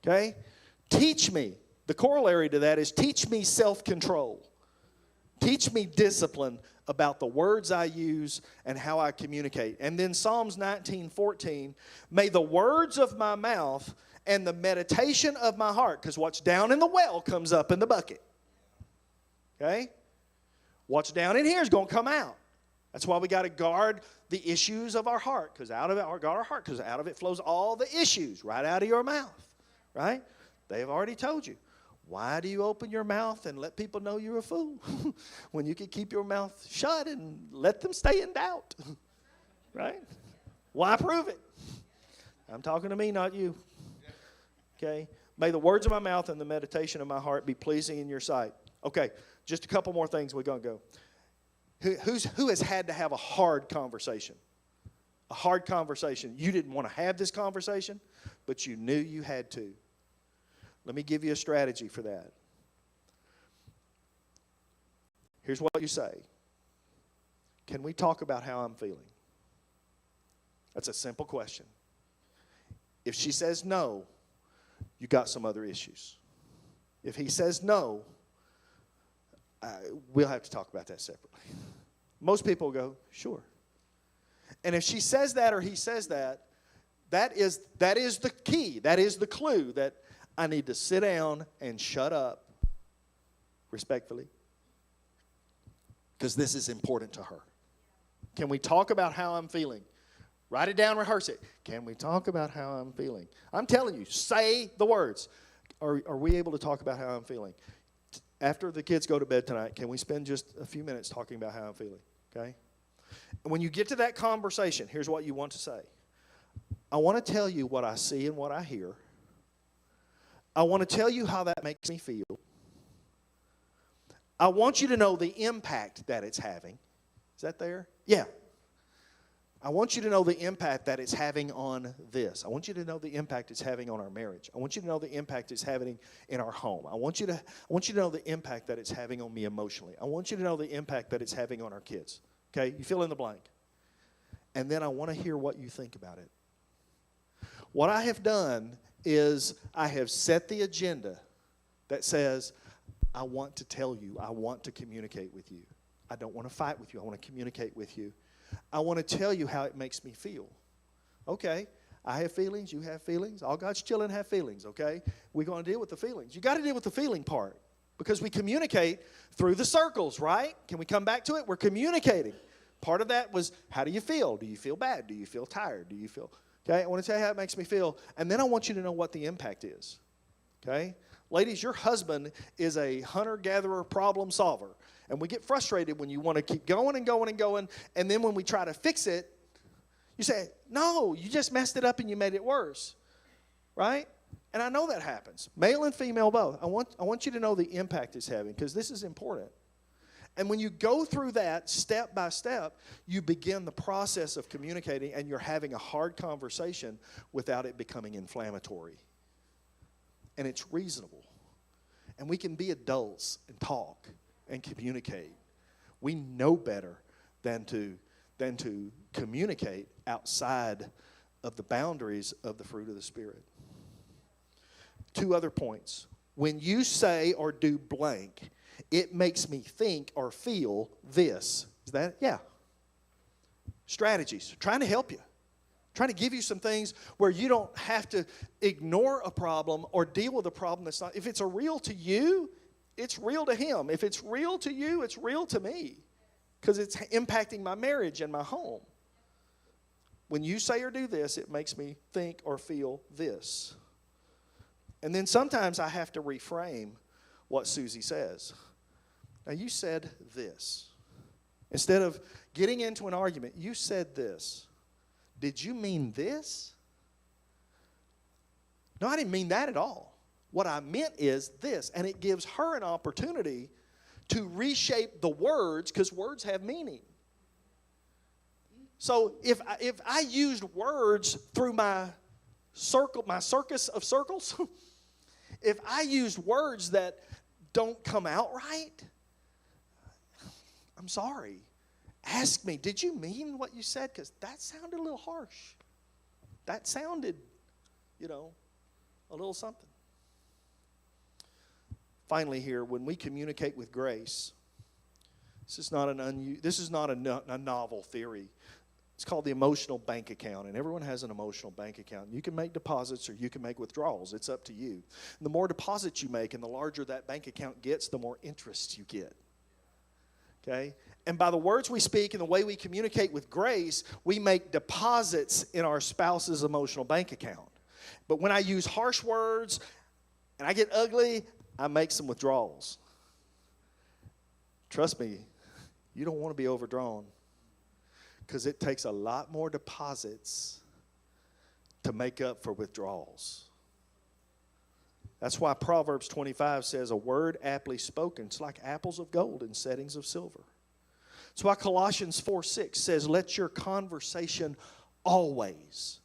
okay? Teach me. The corollary to that is teach me self-control. Teach me discipline about the words I use and how I communicate. And then Psalms 19:14, may the words of my mouth and the meditation of my heart, because what's down in the well comes up in the bucket. Okay? What's down in here is going to come out. That's why we got to guard the issues of our heart, because out of it, guard our heart, because out of it flows all the issues right out of your mouth. Right? They've already told you. Why do you open your mouth and let people know you're a fool when you can keep your mouth shut and let them stay in doubt? Right? Why prove it? I'm talking to me, not you. Okay? May the words of my mouth and the meditation of my heart be pleasing in your sight. Okay, just a couple more things we're going to go. Who has had to have a hard conversation? A hard conversation. You didn't want to have this conversation, but you knew you had to. Let me give you a strategy for that. Here's what you say. Can we talk about how I'm feeling? That's a simple question. If she says no, you got some other issues. If he says no, we'll have to talk about that separately. Most people go, sure. And if she says that or he says that, that is the key. That is the clue that I need to sit down and shut up respectfully, because this is important to her. Can we talk about how I'm feeling? Write it down, rehearse it. Can we talk about how I'm feeling? I'm telling you, say the words. Are we able to talk about how I'm feeling? After the kids go to bed tonight, can we spend just a few minutes talking about how I'm feeling? Okay? And when you get to that conversation, here's what you want to say. I want to tell you what I see and what I hear. I want to tell you how that makes me feel. I want you to know the impact that it's having. Is that there? Yeah. I want you to know the impact that it's having on this. I want you to know the impact it's having on our marriage. I want you to know the impact it's having in our home. I want you to know the impact that it's having on me emotionally. I want you to know the impact that it's having on our kids. Okay? You fill in the blank. And then I want to hear what you think about it. What I have done is I have set the agenda that says, I want to tell you, I want to communicate with you. I don't want to fight with you. I want to communicate with you. I want to tell you how it makes me feel. Okay, I have feelings, you have feelings. All God's children have feelings, okay? We're going to deal with the feelings. You got to deal with the feeling part. Because we communicate through the circles, right? Can we come back to it? We're communicating. Part of that was, how do you feel? Do you feel bad? Do you feel tired? Do you feel, okay? I want to tell you how it makes me feel. And then I want you to know what the impact is, okay? Ladies, your husband is a hunter-gatherer problem solver. And we get frustrated when you want to keep going and going and going. And then when we try to fix it, you say, no, you just messed it up and you made it worse, right? And I know that happens. Male and female both. I want you to know the impact it's having, because this is important. And when you go through that step by step, you begin the process of communicating, and you're having a hard conversation without it becoming inflammatory. And it's reasonable. And we can be adults and talk and communicate. We know better than to communicate outside of the boundaries of the fruit of the Spirit. 2 other points. When you say or do blank, it makes me think or feel this. Is that? Yeah. Strategies. Trying to help you. Trying to give you some things where you don't have to ignore a problem or deal with a problem that's not. If it's a real to you, it's real to him. If it's real to you, it's real to me. Because it's impacting my marriage and my home. When you say or do this, it makes me think or feel this. And then sometimes I have to reframe what Susie says. Now, you said this. Instead of getting into an argument, you said this. Did you mean this? No, I didn't mean that at all. What I meant is this. And it gives her an opportunity to reshape the words, because words have meaning. So if I used words through my circus of circles, if I used words that don't come out right, I'm sorry. Ask me, did you mean what you said? Because that sounded a little harsh. That sounded, a little something. Finally here, when we communicate with grace, this is not a novel theory. It's called the emotional bank account, and everyone has an emotional bank account. You can make deposits or you can make withdrawals. It's up to you. And the more deposits you make and the larger that bank account gets, the more interest you get. Okay? And by the words we speak and the way we communicate with grace, we make deposits in our spouse's emotional bank account. But when I use harsh words and I get ugly, I make some withdrawals. Trust me, you don't want to be overdrawn, because it takes a lot more deposits to make up for withdrawals. That's why Proverbs 25 says, a word aptly spoken, it's like apples of gold in settings of silver. That's why Colossians 4:6 says, let your conversation always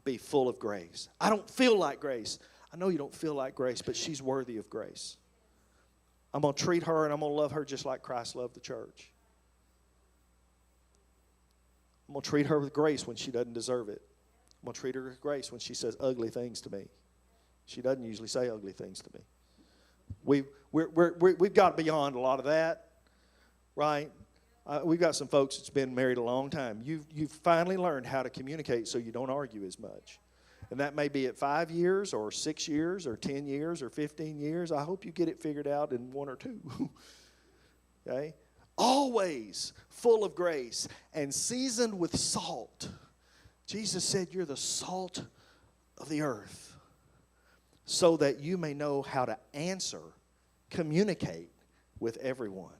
be full of grace. I don't feel like grace. I know you don't feel like grace, but she's worthy of grace. I'm going to treat her and I'm going to love her just like Christ loved the church. I'm going to treat her with grace when she doesn't deserve it. I'm going to treat her with grace when she says ugly things to me. She doesn't usually say ugly things to me. We've got beyond a lot of that, right? We've got some folks that's been married a long time. You've finally learned how to communicate so you don't argue as much. And that may be at 5 years or 6 years or 10 years or 15 years. I hope you get it figured out in 1 or 2. Okay? Always full of grace and seasoned with salt. Jesus said, you're the salt of the earth, so that you may know how to communicate with everyone.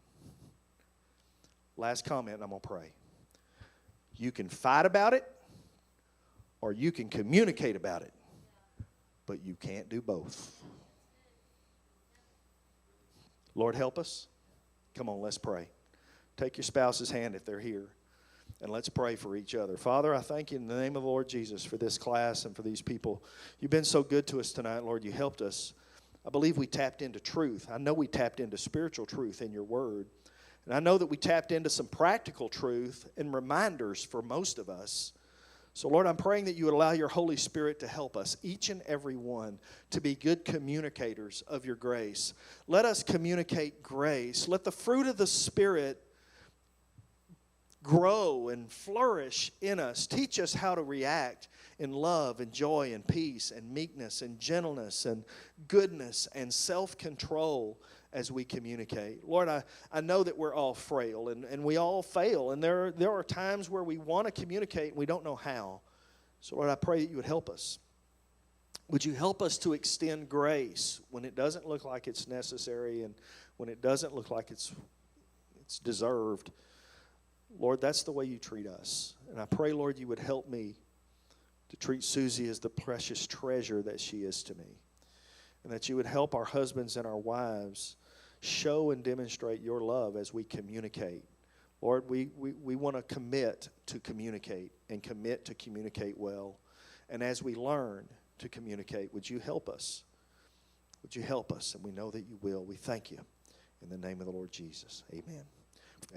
Last comment, and I'm going to pray. You can fight about it, or you can communicate about it, but you can't do both. Lord, help us. Come on, let's pray. Take your spouse's hand if they're here, and let's pray for each other. Father, I thank you in the name of the Lord Jesus for this class and for these people. You've been so good to us tonight, Lord. You helped us. I believe we tapped into truth. I know we tapped into spiritual truth in your word. And I know that we tapped into some practical truth and reminders for most of us. So, Lord, I'm praying that you would allow your Holy Spirit to help us, each and every one, to be good communicators of your grace. Let us communicate grace. Let the fruit of the Spirit grow and flourish in us. Teach us how to react in love and joy and peace and meekness and gentleness and goodness and self-control as we communicate. Lord, I know that we're all frail, and we all fail. And there are times where we want to communicate and we don't know how. So, Lord, I pray that you would help us. Would you help us to extend grace when it doesn't look like it's necessary and when it doesn't look like it's deserved? Lord, that's the way you treat us. And I pray, Lord, you would help me to treat Susie as the precious treasure that she is to me. And that you would help our husbands and our wives show and demonstrate your love as we communicate. Lord, we want to commit to communicate and commit to communicate well. And as we learn to communicate, would you help us? Would you help us? And we know that you will. We thank you. In the name of the Lord Jesus. Amen.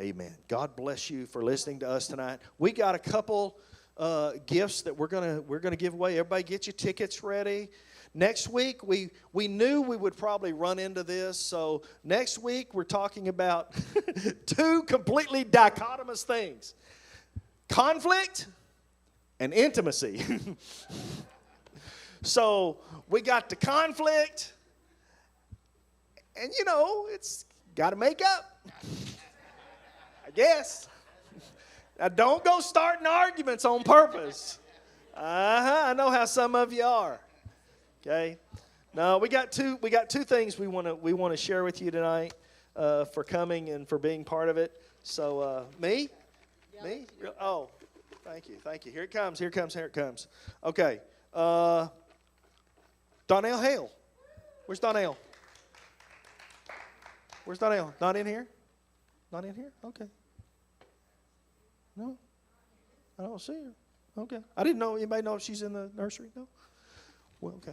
Amen. God bless you for listening to us tonight. We got a couple gifts that we're gonna give away. Everybody get your tickets ready. Next week, we knew we would probably run into this, so next week we're talking about two completely dichotomous things: conflict and intimacy. So we got the conflict, and it's got to make up, I guess. Now don't go starting arguments on purpose. I know how some of you are. Okay. No, we got two things we want to share with you tonight for coming and for being part of it. So me? Oh, thank you. Here it comes. Okay. Donnell Hale. Where's Donnell? Not in here? Okay. No, I don't see her. Okay. I didn't know. Anybody know if she's in the nursery? No? Well, okay.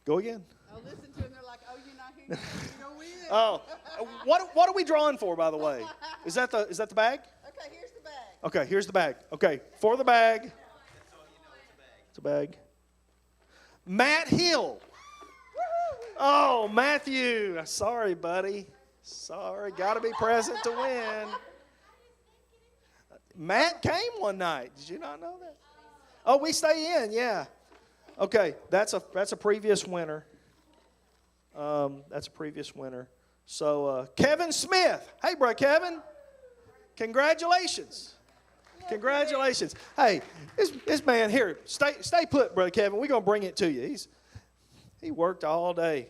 Go again. I'll listen to them. They're like, oh, you're not here. We in. Oh, what are we drawing for, by the way? Is that the bag? Okay, here's the bag. Okay, here's the bag. Okay, for the bag. It's a bag. Matt Hill. Oh, Matthew. Sorry, buddy. Sorry. Got to be present to win. Matt came one night. Did you not know that? Oh, we stay in, yeah. Okay, that's a previous winner. That's a previous winner. So Kevin Smith. Hey, bro, Kevin. Congratulations. Congratulations. Hey, this man here, stay put, Brother Kevin. We're going to bring it to you. He worked all day.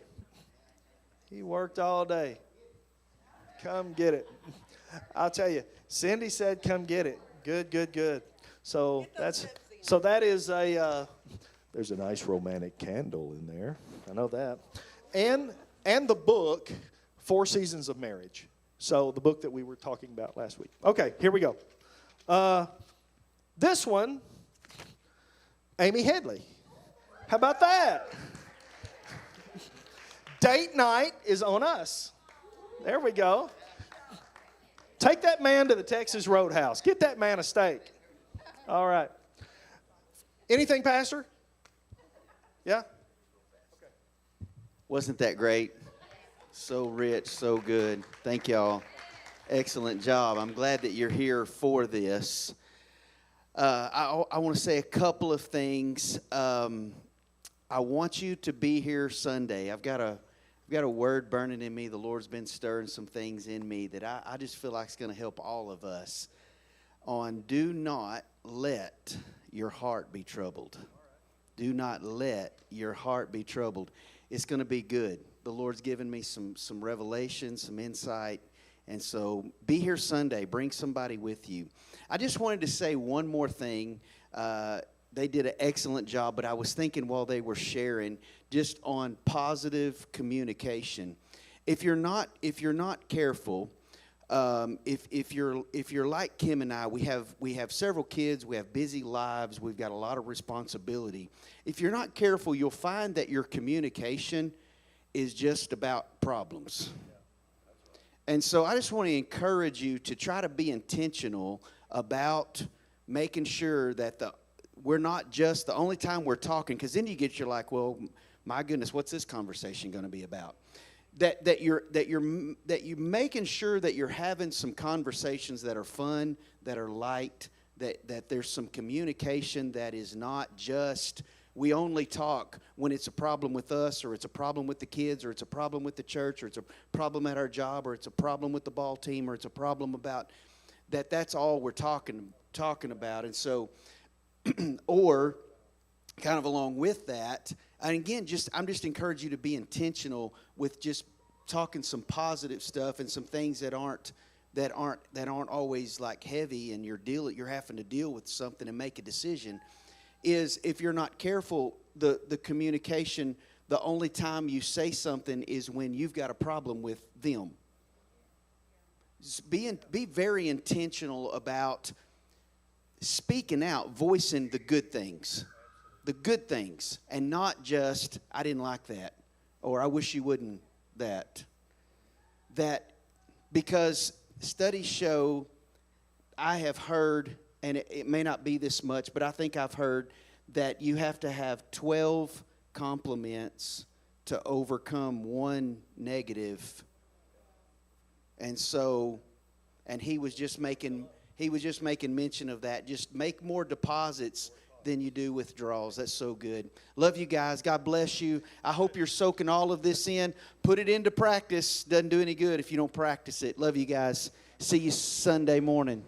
Come get it. I'll tell you, Cindy said come get it. Good. So that is there's a nice romantic candle in there. I know that. And the book, 4 Seasons of Marriage. So the book that we were talking about last week. Okay, here we go. This one, Amy Headley. How about that? Date night is on us. There we go. Take that man to the Texas Roadhouse. Get that man a steak. All right. Anything, Pastor? Yeah? Okay. Wasn't that great? So rich, so good. Thank y'all. Excellent job. I'm glad that you're here for this. I want to say a couple of things. I want you to be here Sunday. I've got a word burning in me. The Lord's been stirring some things in me that I just feel like it's going to help all of us on do not let your heart be troubled. Do not let your heart be troubled. It's going to be good. The Lord's given me some revelation, some insight. And so be here Sunday. Bring somebody with you. I just wanted to say one more thing. They did an excellent job, but I was thinking while they were sharing just on positive communication. If you're not careful, if you're like Kim and I, we have several kids, we have busy lives, we've got a lot of responsibility. If you're not careful, you'll find that your communication is just about problems. And so I just want to encourage you to try to be intentional about making sure that we're not just the only time we're talking, because then you're like, well, my goodness, what's this conversation going to be about? That you're making sure that you're having some conversations that are fun, that are light, that there's some communication that is not just We only talk when it's a problem with us, or it's a problem with the kids, or it's a problem with the church, or it's a problem at our job, or it's a problem with the ball team, or it's a problem about that. That's all we're talking about. And so, or kind of along with that, and again, I'm just encourage you to be intentional with just talking some positive stuff and some things that aren't always like heavy, and you're having to deal with something and make a decision. Is if you're not careful, the communication, the only time you say something is when you've got a problem with them. Be very intentional about speaking out, voicing the good things, and not just, I didn't like that, or I wish you wouldn't that. Because studies show, I have heard, and it may not be this much, but I think I've heard that you have to have 12 compliments to overcome one negative. And so, and he was just making mention of that. Just make more deposits than you do withdrawals. That's so good. Love you guys. God bless you. I hope you're soaking all of this in. Put it into practice. Doesn't do any good if you don't practice it. Love you guys. See you Sunday morning.